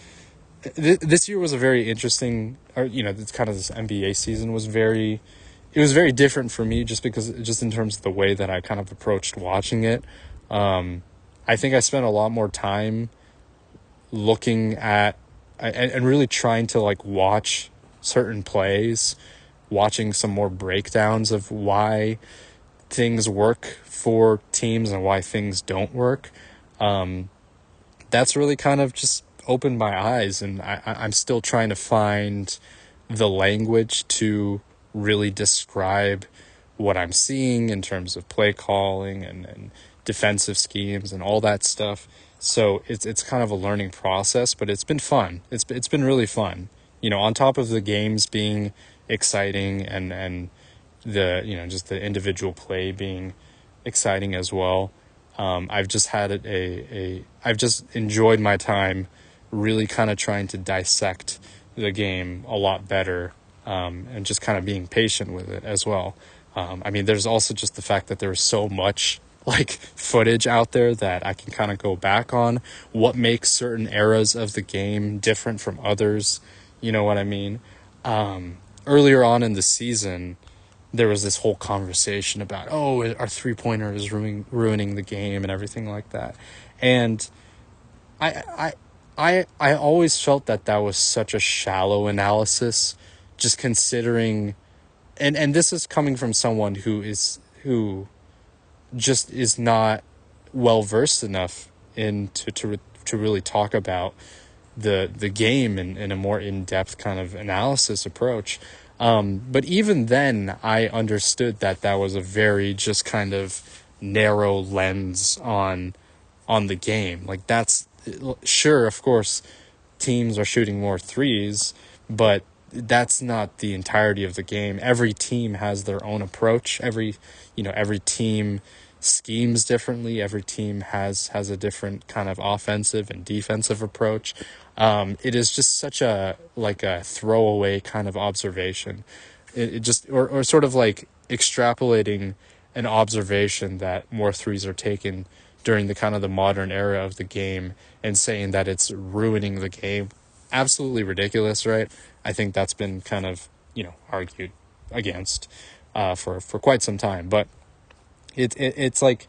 this year was a very interesting, it's kind of this NBA season was very different for me, just in terms of the way that I kind of approached watching it. I think I spent a lot more time looking at and really trying to like watch certain plays, watching some more breakdowns of why things work for teams and why things don't work. That's really kind of just opened my eyes, and I'm still trying to find the language to really describe what I'm seeing in terms of play calling and defensive schemes and all that stuff. So it's kind of a learning process, but it's been fun. It's been really fun. On top of the games being exciting and the, just the individual play being exciting as well. I've just had I've just enjoyed my time really kind of trying to dissect the game a lot better, and just kind of being patient with it as well. There's also just the fact that there's so much like footage out there that I can kind of go back on what makes certain eras of the game different from others. You know what I mean? Earlier on in the season, there was this whole conversation about, our three-pointer is ruining the game and everything like that. And I always felt that was such a shallow analysis, just considering, and this is coming from someone who just is not well versed enough to really talk about the game in a more in-depth kind of analysis approach. But even then, I understood that was a very just kind of narrow lens on the game. Like, that's sure, of course, teams are shooting more threes, but that's not the entirety of the game. Every team has their own approach. Every team schemes differently. Every team has a different kind of offensive and defensive approach. It is just such a throwaway kind of observation. It just, or sort of like extrapolating an observation that more threes are taken during the kind of the modern era of the game and saying that it's ruining the game. Absolutely ridiculous, right? I think that's been kind of, argued against for quite some time. But it's like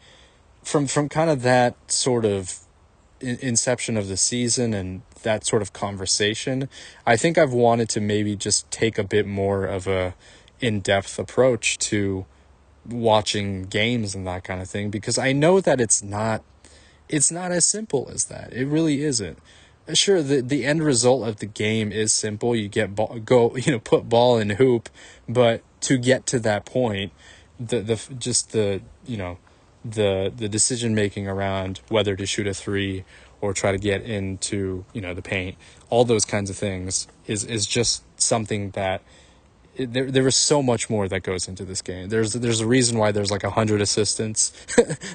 from kind of that sort of inception of the season and that sort of conversation, I think I've wanted to maybe just take a bit more of a in-depth approach to watching games and that kind of thing, because I know that it's not as simple as that. It really isn't. Sure, the end result of the game is simple. You get put ball in hoop, but to get to that point, the decision making around whether to shoot a three or try to get into the paint, all those kinds of things is just something that there is so much more that goes into this game. There's a reason why there's like 100 assistants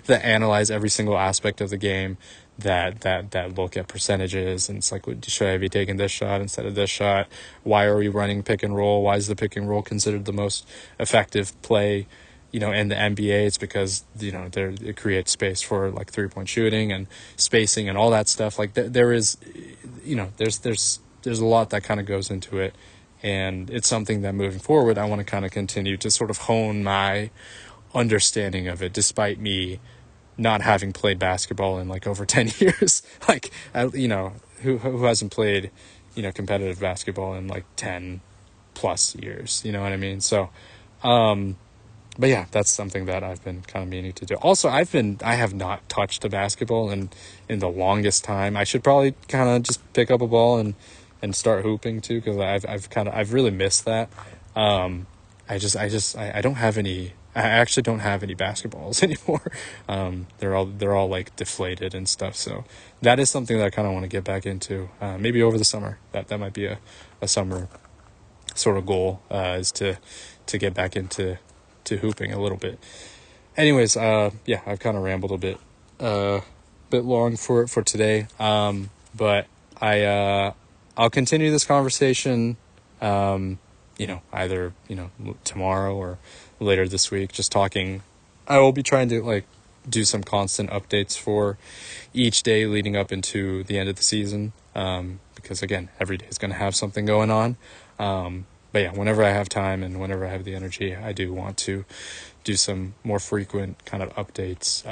that analyze every single aspect of the game, that look at percentages, and it's like, should I be taking this shot instead of this shot? Why are we running pick and roll? Why is the pick and roll considered the most effective play in the NBA? It's because it creates space for like 3-point shooting and spacing and all that stuff. Like there is there's a lot that kind of goes into it, and it's something that moving forward I want to kind of continue to sort of hone my understanding of it, despite me not having played basketball in like over 10 years. Like, who hasn't played, competitive basketball in like 10 plus years, you know what I mean? So, but yeah, that's something that I've been kind of meaning to do. Also, I have not touched a basketball in the longest time. I should probably kind of just pick up a ball and start hooping too, because I've really missed that. I don't have any. I actually don't have any basketballs anymore. They're all like deflated and stuff. So that is something that I kind of want to get back into. Maybe over the summer. That might be a summer sort of goal, is to get back into hooping a little bit. Anyways, yeah, I've kind of rambled a bit long for today. But I'll continue this conversation, either, tomorrow or later this week, just talking. I will be trying to like do some constant updates for each day leading up into the end of the season. Because again, every day is going to have something going on. But yeah, whenever I have time and whenever I have the energy, I do want to do some more frequent kind of updates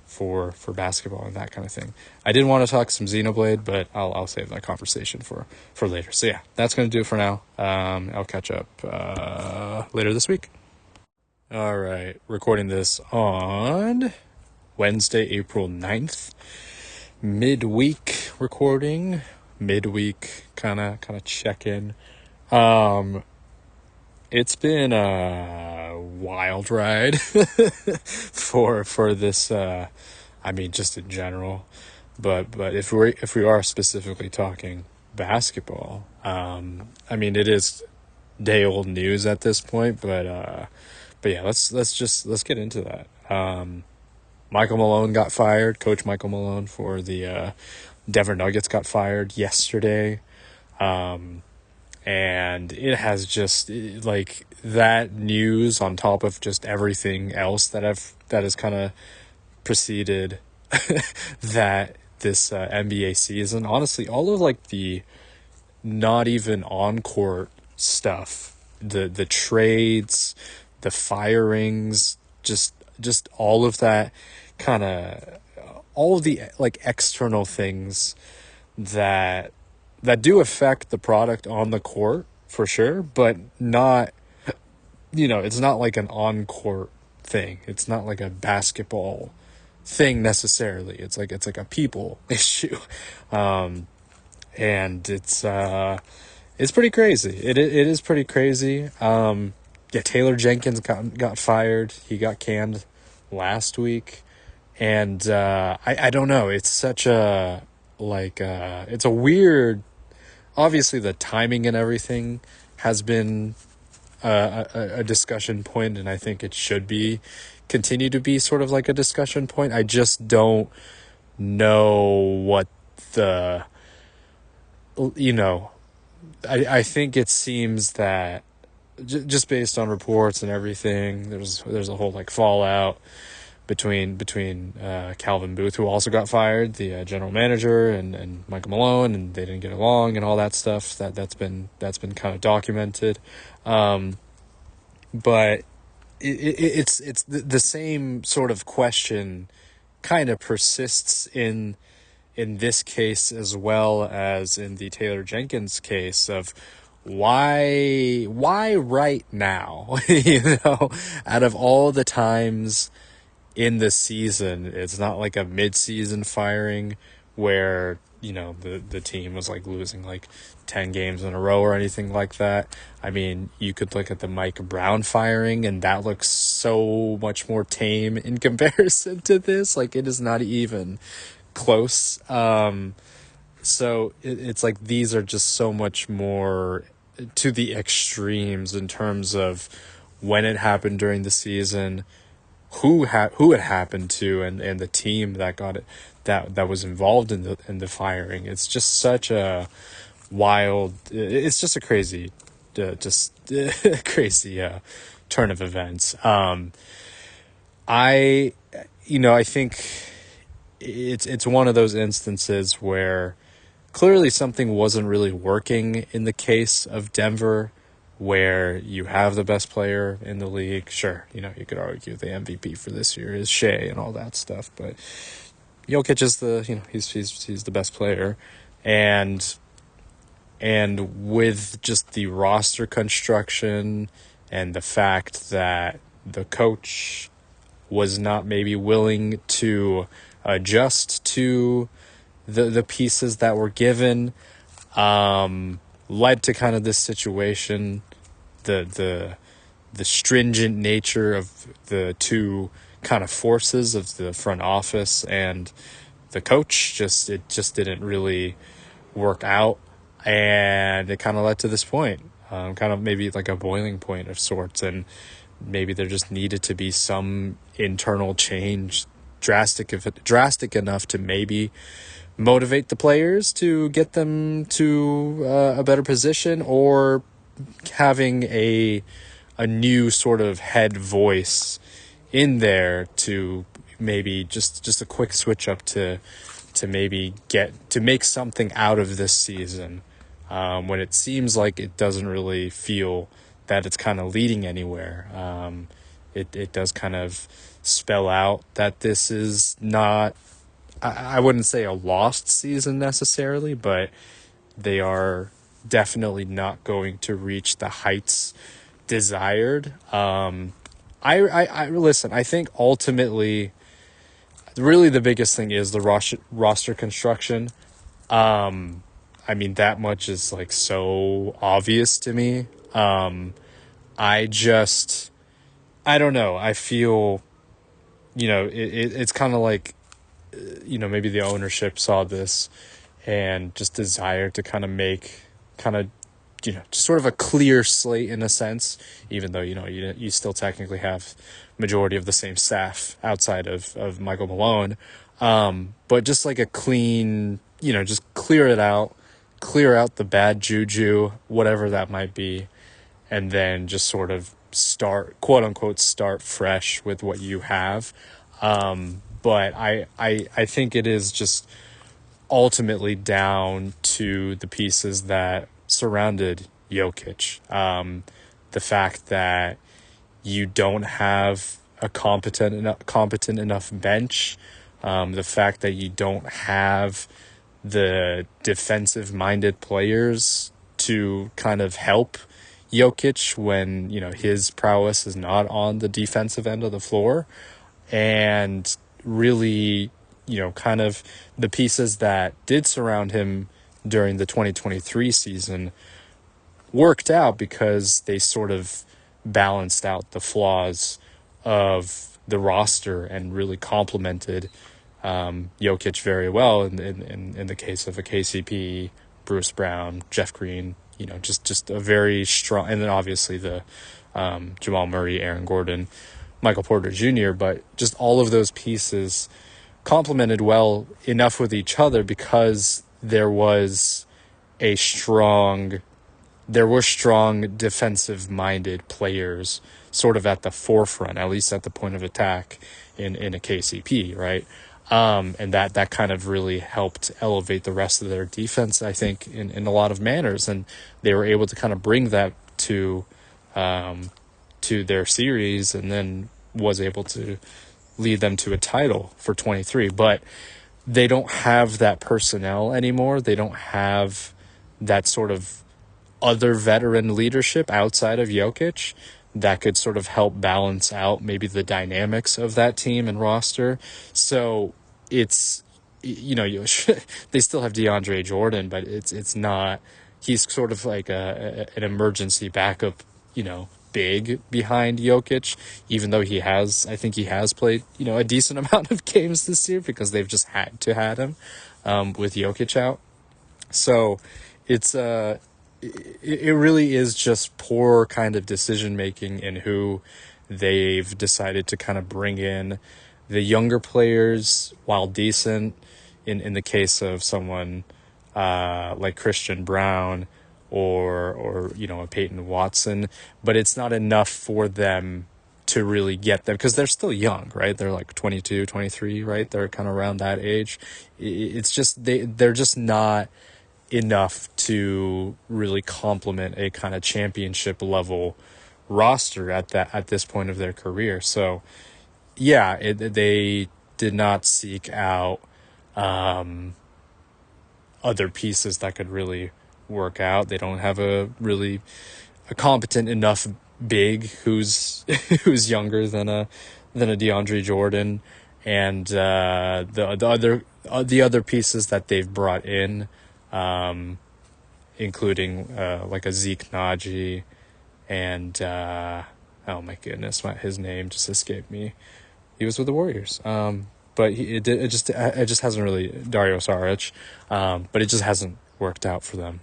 for basketball and that kind of thing. I did want to talk some Xenoblade, but I'll save that conversation for later. So yeah, that's going to do it for now. I'll catch up later this week. All right, recording this on Wednesday, April 9th. Midweek recording, midweek kind of check-in. It's been a wild ride for this, just in general, but if we are specifically talking basketball, it is day old news at this point, but yeah, let's get into that. Michael Malone got fired. Coach Michael Malone for the Denver Nuggets got fired yesterday. And it has just like that news on top of just everything else that has kind of preceded that this NBA season. Honestly, all of like the not even on court stuff, the trades, the firings, just all of that kind of all of the like external things that do affect the product on the court for sure, but not, it's not like an on-court thing. It's not like a basketball thing necessarily. It's like a people issue. And it's pretty crazy. It is pretty crazy. Yeah, Taylor Jenkins got fired. He got canned last week. And I don't know. It's such a it's a weird. Obviously, the timing and everything has been a discussion point, and I think it should continue to be sort of like a discussion point. I just don't know what I think it seems that just based on reports and everything, there's a whole like fallout between Calvin Booth, who also got fired, the general manager, and Michael Malone, and they didn't get along and all that stuff. That's been kind of documented, but it's the same sort of question kind of persists in this case as well as in the Taylor Jenkins case of why right now. Out of all the times in the season, it's not like a mid-season firing where the team was like losing like 10 games in a row or anything like that. I mean, you could look at the Mike Brown firing and that looks so much more tame in comparison to this. Like, it is not even close. So it's like these are just so much more to the extremes in terms of when it happened during the season, who it happened to, and the team that got it, that was involved in the firing. It's just such a wild. It's just a crazy, crazy turn of events. I think it's one of those instances where clearly something wasn't really working in the case of Denver where you have the best player in the league. Sure, you could argue the MVP for this year is Shea and all that stuff, but Jokic is he's the best player, and with just the roster construction and the fact that the coach was not maybe willing to adjust to the pieces that were given, led to kind of this situation. The stringent nature of the two kind of forces of the front office and the coach, it just didn't really work out, and it kind of led to this point, kind of maybe like a boiling point of sorts, and maybe there just needed to be some internal change, drastic enough to maybe motivate the players to get them to a better position, or having a new sort of head voice in there to maybe just a quick switch up to maybe make something out of this season, when it seems like it doesn't really feel that it's kind of leading anywhere. It does kind of spell out that this is not, I wouldn't say a lost season necessarily, but they are definitely not going to reach the heights desired. I listen, I think ultimately, really the biggest thing is the roster construction. I mean, that much is like so obvious to me. I don't know. I feel, it's kind of like, maybe the ownership saw this and just desired to kind of make just sort of a clear slate in a sense, even though, you still technically have majority of the same staff outside of Michael Malone. But just like a clean, just clear out the bad juju, whatever that might be, and then just sort of start, quote unquote, start fresh with what you have. But I think it is just ultimately down to the pieces that surrounded Jokic. The fact that you don't have a competent enough bench, the fact that you don't have the defensive-minded players to kind of help Jokic when, his prowess is not on the defensive end of the floor, and really, kind of the pieces that did surround him during the 2023 season worked out because they sort of balanced out the flaws of the roster and really complemented Jokic very well in the case of a KCP, Bruce Brown, Jeff Green, just a very strong, and then obviously the Jamal Murray, Aaron Gordon, Michael Porter Jr., but just all of those pieces complemented well enough with each other because there were strong defensive-minded players sort of at the forefront, at least at the point of attack in a KCP, right? And that kind of really helped elevate the rest of their defense, I think, in a lot of manners. And they were able to kind of bring that to their series, and then was able to lead them to a title for 23. But they don't have that personnel anymore. They don't have that sort of other veteran leadership outside of Jokic that could sort of help balance out maybe the dynamics of that team and roster. So it's, they still have DeAndre Jordan, but it's not, he's sort of like an emergency backup, big behind Jokic, even though I think he has played, a decent amount of games this year because they've just had to have him with Jokic out. So it's, it really is just poor kind of decision making in who they've decided to kind of bring in. The younger players, while decent, in the case of someone like Christian Brown or a Peyton Watson, but it's not enough for them to really get them because they're still young, right? They're like 22, 23, right? They're kind of around that age. It's just they're just not enough to really complement a kind of championship level roster at this point of their career. So yeah, they did not seek out other pieces that could really work out. They don't have a competent enough big who's who's younger than a DeAndre Jordan, and the other pieces that they've brought in, including like a Zeke Naji, and oh my goodness, his name just escaped me. He was with the Warriors. But it just hasn't really, Dario Saric, but it just hasn't worked out for them,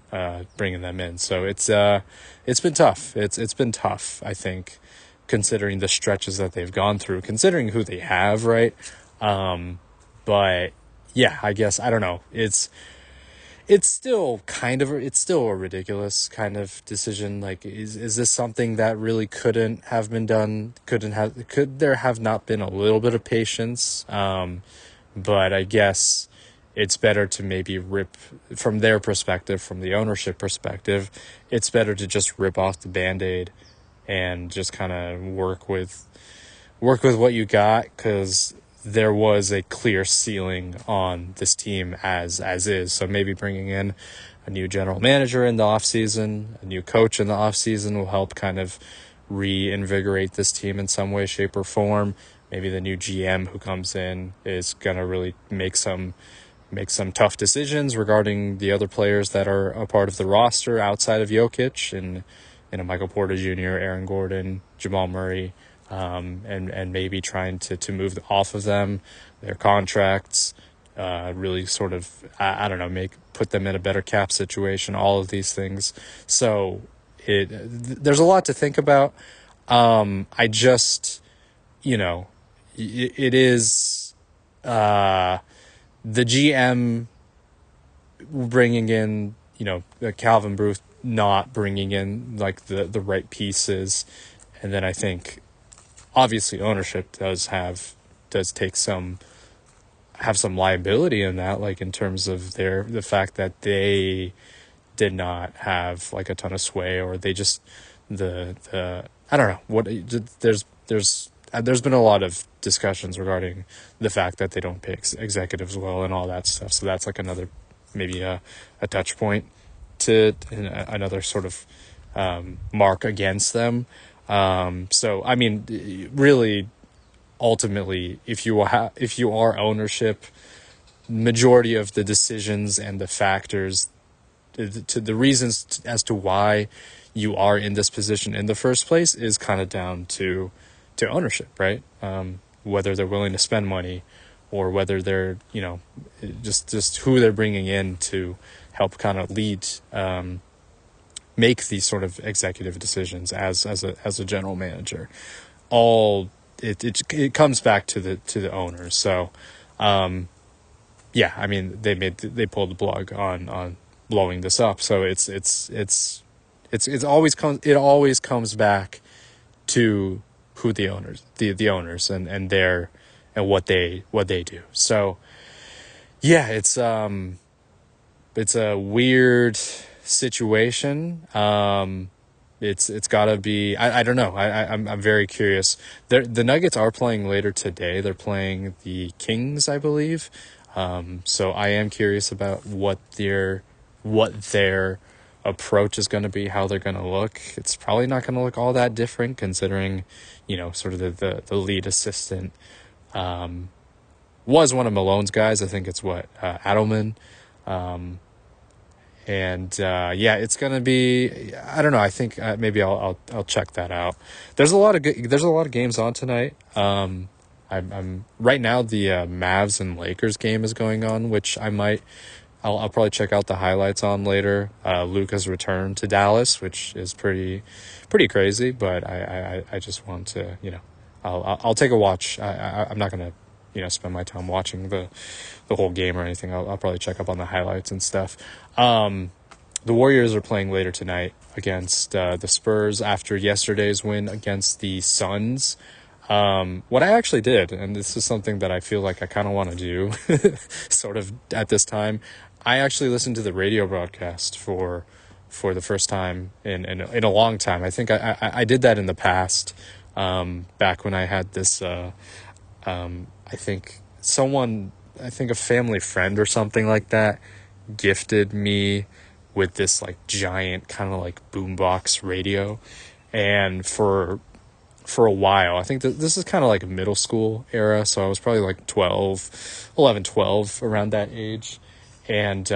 bringing them in. So it's been tough. It's been tough, I think, considering the stretches that they've gone through, considering who they have, right? But yeah, I guess, I don't know. It's still a ridiculous kind of decision. Like, is this something that really couldn't have been done? Could there have not been a little bit of patience? But I guess it's better to maybe rip, from their perspective, from the ownership perspective, it's better to just rip off the Band-Aid and just kind of work with what you got, because there was a clear ceiling on this team as is. So maybe bringing in a new general manager in the offseason, a new coach in the offseason will help kind of reinvigorate this team in some way, shape, or form. Maybe the new GM who comes in is going to really make some tough decisions regarding the other players that are a part of the roster outside of Jokic, and Michael Porter Jr., Aaron Gordon, Jamal Murray, and maybe trying to move off of them, their contracts, really sort of, I don't know, put them in a better cap situation, all of these things. So there's a lot to think about. I just, it is the GM bringing in, Calvin Booth not bringing in like the right pieces, and then I think obviously ownership does have some liability in that, like in terms of the fact that they did not have like a ton of sway, or they just the I don't know what there's been a lot of discussions regarding the fact that they don't pay executives well and all that stuff. So that's like another, maybe a touch point to another sort of mark against them. So I mean, really, ultimately, if you are ownership, majority of the decisions and the factors, to the reasons as to why you are in this position in the first place is kind of down to ownership, right? Whether they're willing to spend money, or whether they're, just who they're bringing in to help kind of lead, make these sort of executive decisions as a general manager. All it comes back to the owners. So, yeah, I mean, they pulled the plug on blowing this up. So it always comes back to who the owners and their and what they do. So yeah, it's a weird situation. It's gotta be, I don't know. I'm very curious. The Nuggets are playing later today. They're playing the Kings, I believe. So I am curious about what their approach is going to be, how they're going to look. It's probably not going to look all that different, considering, sort of the lead assistant was one of Malone's guys. I think it's Adelman. Yeah, it's going to be, I don't know. I think maybe I'll check that out. There's a lot of games on tonight. I'm right now, the Mavs and Lakers game is going on, which I'll probably check out the highlights on later. Luka's return to Dallas, which is pretty crazy, but I just want to, I'll take a watch. I'm not going to, spend my time watching the whole game or anything. I'll probably check up on the highlights and stuff. The Warriors are playing later tonight against the Spurs after yesterday's win against the Suns. What I actually did, and this is something that I feel like I kind of want to do sort of at this time, I actually listened to the radio broadcast for the first time in a long time. I think I did that in the past, back when I had this, I think a family friend or something like that gifted me with this like giant kind of like boombox radio. And for a while, I think that this is kind of like a middle school era, so I was probably like 12, around that age. And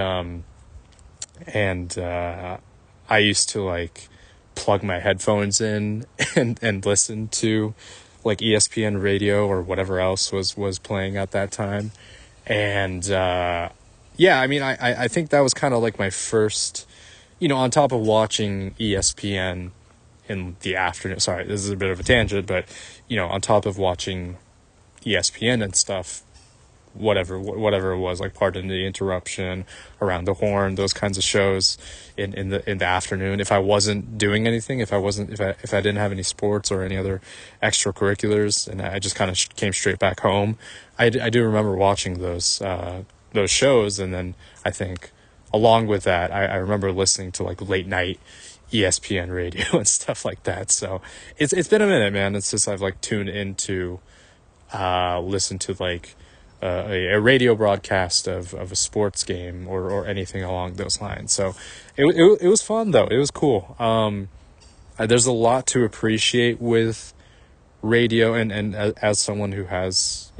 I used to like plug my headphones in and listen to like ESPN radio or whatever else was playing at that time. And yeah, I mean, I think that was kind of like my first, on top of watching ESPN in the afternoon. Sorry, this is a bit of a tangent, but on top of watching ESPN and stuff, whatever it was, like Pardon the Interruption, Around the Horn, those kinds of shows in the afternoon. If I wasn't doing anything, if I didn't have any sports or any other extracurriculars, and I just kind of came straight back home, I do remember watching those shows. And then I think along with that, I remember listening to like late night ESPN radio and stuff like that. So it's been a minute, man. It's just I've like tuned into listen to like a radio broadcast of a sports game or anything along those lines. So it was fun though. It was cool. There's a lot to appreciate with radio, and as someone who has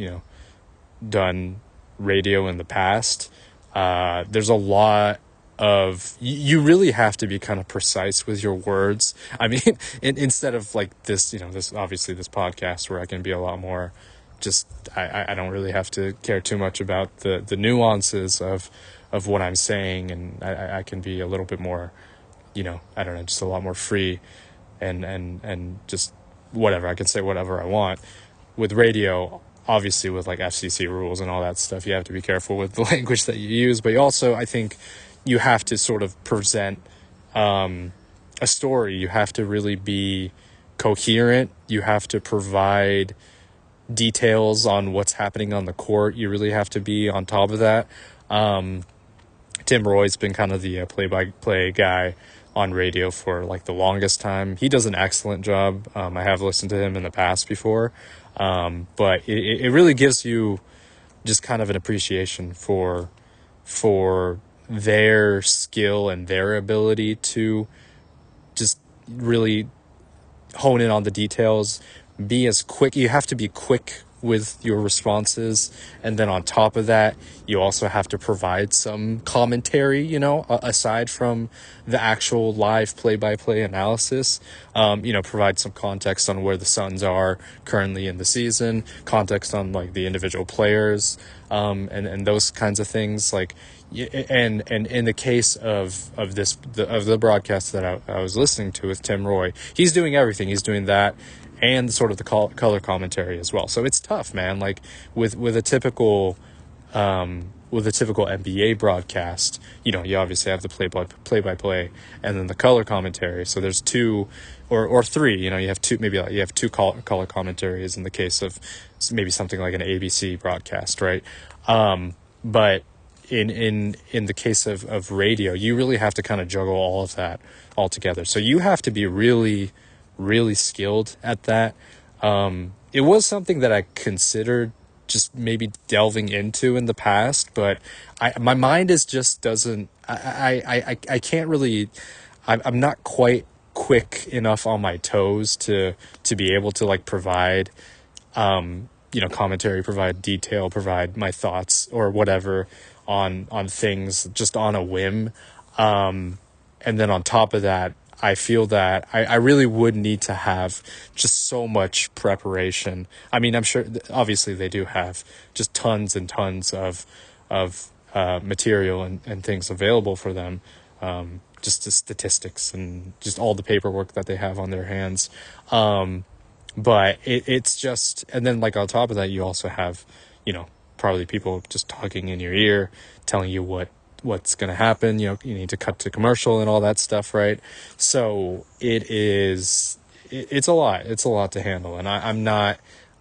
done radio in the past, there's a lot of you really have to be kind of precise with your words. I mean, instead of like this, this obviously this podcast where I can be a lot more just, I don't really have to care too much about the nuances of what I'm saying, and I can be a little bit more, I don't know, just a lot more free and just whatever. I can say whatever I want. With radio, obviously with like FCC rules and all that stuff, you have to be careful with the language that you use, but you also, I think, you have to sort of present a story. You have to really be coherent. You have to provide details on what's happening on the court. You really have to be on top of that. Tim Roy's been kind of the play-by-play guy on radio for like the longest time. He does an excellent job. I have listened to him in the past before, but it really gives you just kind of an appreciation for their skill and their ability to just really hone in on the details, be as quick. You have to be quick with your responses, and then on top of that, you also have to provide some commentary, aside from the actual live play-by-play analysis. Provide some context on where the Suns are currently in the season, context on like the individual players, and those kinds of things. Like, and in the case of the broadcast that I was listening to with Tim Roy, he's doing everything. He's doing that and sort of the color commentary as well. So it's tough, man. Like with a typical NBA broadcast, you obviously have the play-by-play and then the color commentary. So there's two or three, you have two, maybe you have two color commentaries in the case of maybe something like an ABC broadcast, right? But in the case of radio, you really have to kind of juggle all of that all together. So you have to be really, really skilled at that. It was something that I considered just maybe delving into in the past, but my mind is just doesn't, I can't really, I'm not quite quick enough on my toes to be able to like provide, commentary, provide detail, provide my thoughts or whatever on things just on a whim. And then on top of that, I feel that I really would need to have just so much preparation. I mean, I'm sure, obviously they do have just tons and tons of material and things available for them, just the statistics and just all the paperwork that they have on their hands. But it's just, and then like on top of that, you also have, probably people just talking in your ear, telling you what's going to happen. You need to cut to commercial and all that stuff, right? So it's a lot. It's a lot to handle. And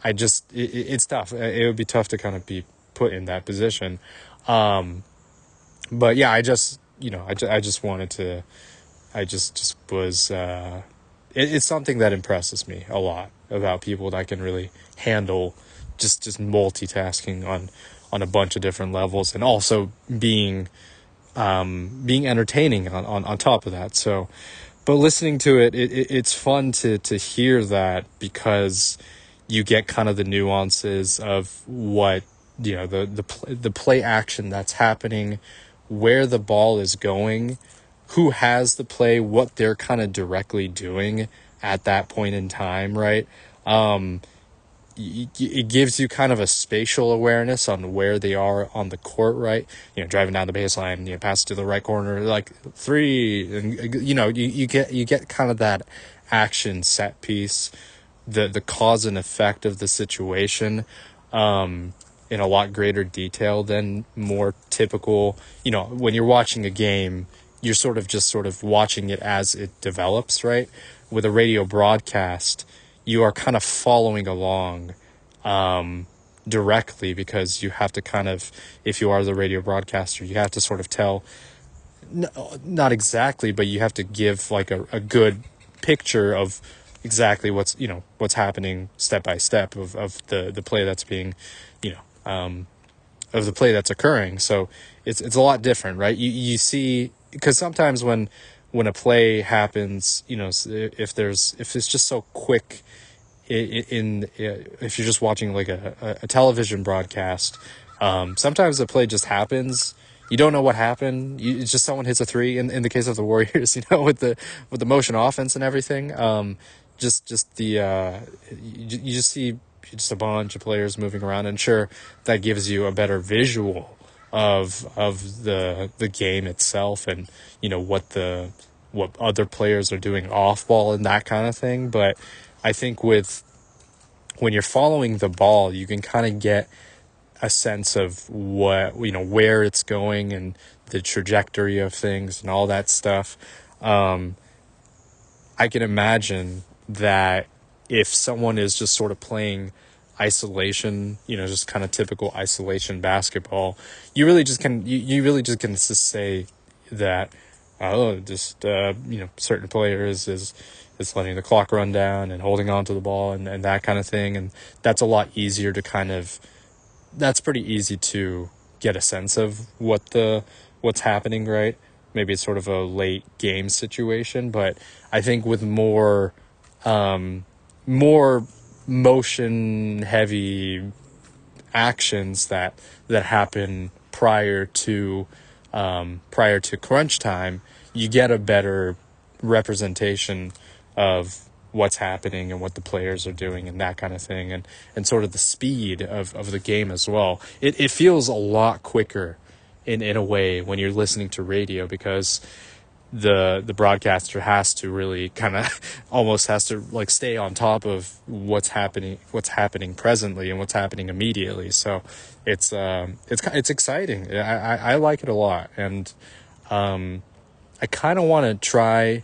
it's tough. It would be tough to kind of be put in that position. But yeah, I just wanted to, I just was, it's something that impresses me a lot about people that can really handle just multitasking on a bunch of different levels, and also being entertaining on top of that. So, but listening to it's fun to hear that, because you get kind of the nuances of what, the play action that's happening, where the ball is going, who has the play, what they're kind of directly doing at that point in time, right? It gives you kind of a spatial awareness on where they are on the court, right? Driving down the baseline, pass to the right corner, like three, and you get kind of that action set piece, the cause and effect of the situation, in a lot greater detail than more typical. When you're watching a game, you're sort of watching it as it develops, right? With a radio broadcast, you are kind of following along directly, because you have to kind of, if you are the radio broadcaster, you have to sort of tell, not exactly, but you have to give like a good picture of exactly what's happening step by step of the play that's being, you know, of the play that's occurring. So it's a lot different, right? You see, because sometimes when a play happens, if it's just so quick, if you're just watching like a television broadcast, sometimes the play just happens. You don't know what happened. It's just someone hits a three. In the case of the Warriors, with the motion offense and everything, just the you just see just a bunch of players moving around, and sure, that gives you a better visual of the game itself, and what other players are doing off ball and that kind of thing. But I think when you're following the ball, you can kind of get a sense of where it's going and the trajectory of things and all that stuff. I can imagine that if someone is just sort of playing isolation, just kind of typical isolation basketball, you really just can just say that, certain players is letting the clock run down and holding on to the ball and that kind of thing. And that's a lot easier to that's pretty easy to get a sense of what's happening, right? Maybe it's sort of a late game situation, but I think with more motion heavy actions that happen prior to crunch time, you get a better representation of what's happening and what the players are doing and that kind of thing, and sort of the speed of the game as well. It feels a lot quicker in a way when you're listening to radio, because the broadcaster has to really kind of almost has to like stay on top of what's happening presently and what's happening immediately. So it's exciting. I like it a lot, and I kind of want to try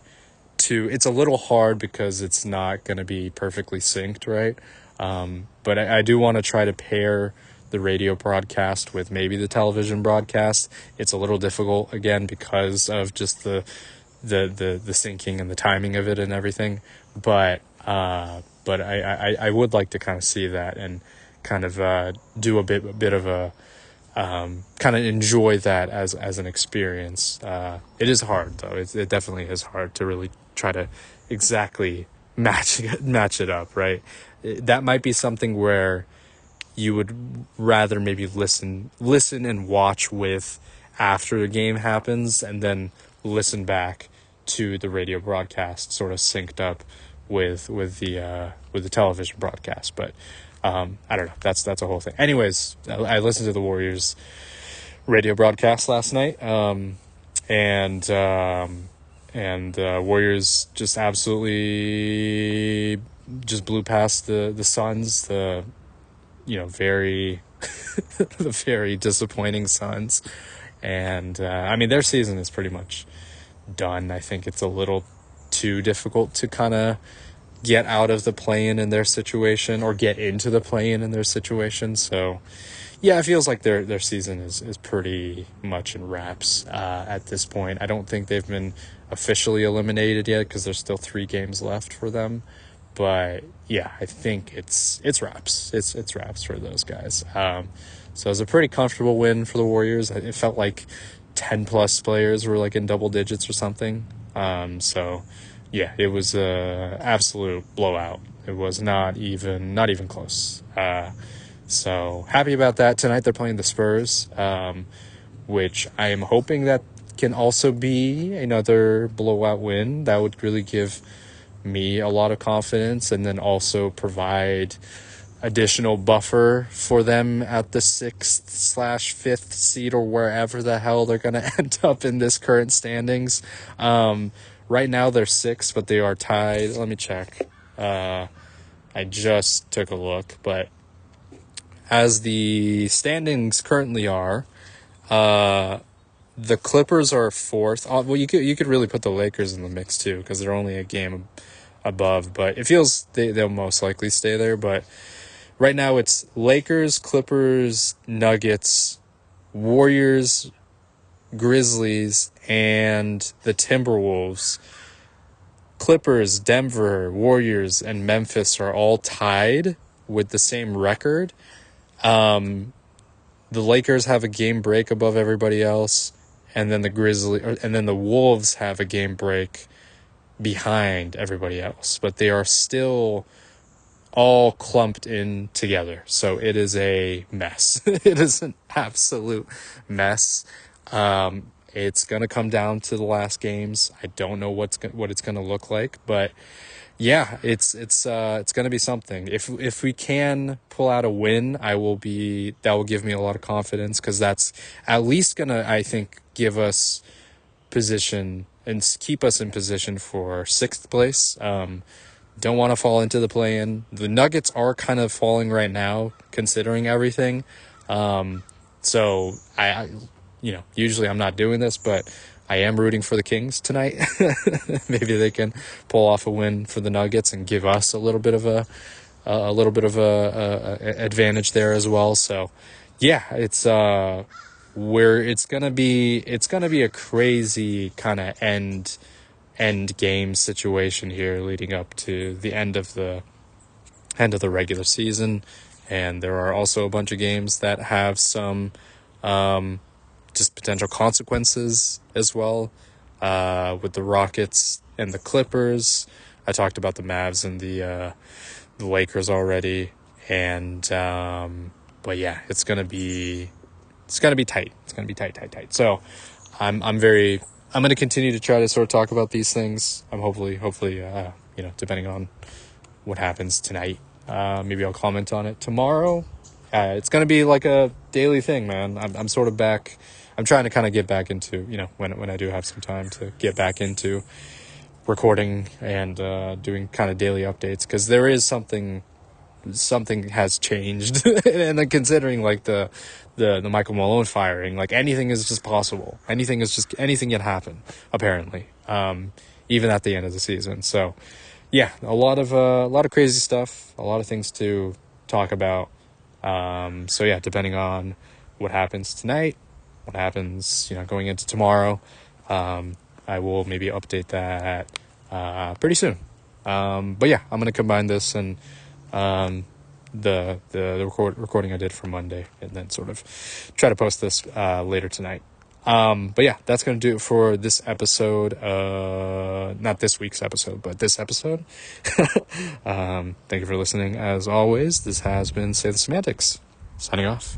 to. It's a little hard because it's not going to be perfectly synced, right? But I do want to try to pair the radio broadcast with maybe the television broadcast. It's a little difficult again because of just the syncing and the timing of it and everything. But I would like to kind of see that and kind of do a bit of a kind of enjoy that as an experience. It is hard though. It definitely is hard to really try to exactly match it up, right? That might be something where you would rather maybe listen and watch with after the game happens, and then listen back to the radio broadcast sort of synced up with the television broadcast. But I don't know. That's a whole thing. Anyways, I listened to the Warriors radio broadcast last night, and Warriors just absolutely just blew past the Suns. Very the very disappointing Suns, and I mean their season is pretty much done. I think it's a little too difficult to kind of get out of the play-in their situation, or get into the play-in their situation. So yeah, it feels like their season is pretty much in wraps at this point. I don't think they've been officially eliminated yet because there's still 3 games left for them. But yeah, I think it's wraps. It's wraps for those guys. So it was a pretty comfortable win for the Warriors. It felt like 10 plus players were like in double digits or something. So yeah, it was a absolute blowout. It was not even close. So happy about that. Tonight they're playing the Spurs, which I am hoping that can also be another blowout win. That would really give me a lot of confidence and then also provide additional buffer for them at the 6th/5th seed or wherever the hell they're going to end up in this current standings. Right now they're 6th, but they are tied. Let me check. I just took a look, but as the standings currently are, the Clippers are 4th. Well, you could really put the Lakers in the mix too because they're only a game above, but it feels they'll most likely stay there. But right now it's Lakers, Clippers, Nuggets, Warriors, Grizzlies, and the Timberwolves. Clippers, Denver, Warriors, and Memphis are all tied with the same record. The Lakers have a game break above everybody else, and then the Wolves have a game break behind everybody else, but they are still all clumped in together. So it is a mess. It is an absolute mess. It's gonna come down to the last games. I don't know what it's gonna look like, but yeah, it's gonna be something. If we can pull out a win, that will give me a lot of confidence because that's at least gonna, I think, give us position and keep us in position for 6th place. Don't want to fall into the play-in. The Nuggets are kind of falling right now, considering everything. So I usually I'm not doing this, but I am rooting for the Kings tonight. Maybe they can pull off a win for the Nuggets and give us a little bit of a advantage there as well. So yeah, it's gonna be a crazy kind of end game situation here leading up to the end of the regular season. And there are also a bunch of games that have some just potential consequences as well, with the Rockets and the Clippers. I talked about the Mavs and the Lakers already, and but yeah, it's gonna be tight. It's gonna be tight. So I'm gonna continue to try to sort of talk about these things. I'm hopefully depending on what happens tonight, maybe I'll comment on it tomorrow. It's gonna be like a daily thing, man. I'm sort of back. I'm trying to kind of get back into, when I do have some time to get back into recording and doing kind of daily updates, because there is something has changed. And then considering like the Michael Malone firing, like anything is just possible. Anything can happen, apparently, even at the end of the season. So yeah, a lot of crazy stuff, a lot of things to talk about. So yeah, depending on what happens tonight, what happens, going into tomorrow, I will maybe update that pretty soon. But yeah, I'm gonna combine this and the recording I did for Monday, and then sort of try to post this later tonight. But yeah, that's gonna do it for this episode. Not this week's episode, but this episode. Thank you for listening. As always, this has been Say the Semantics, signing off.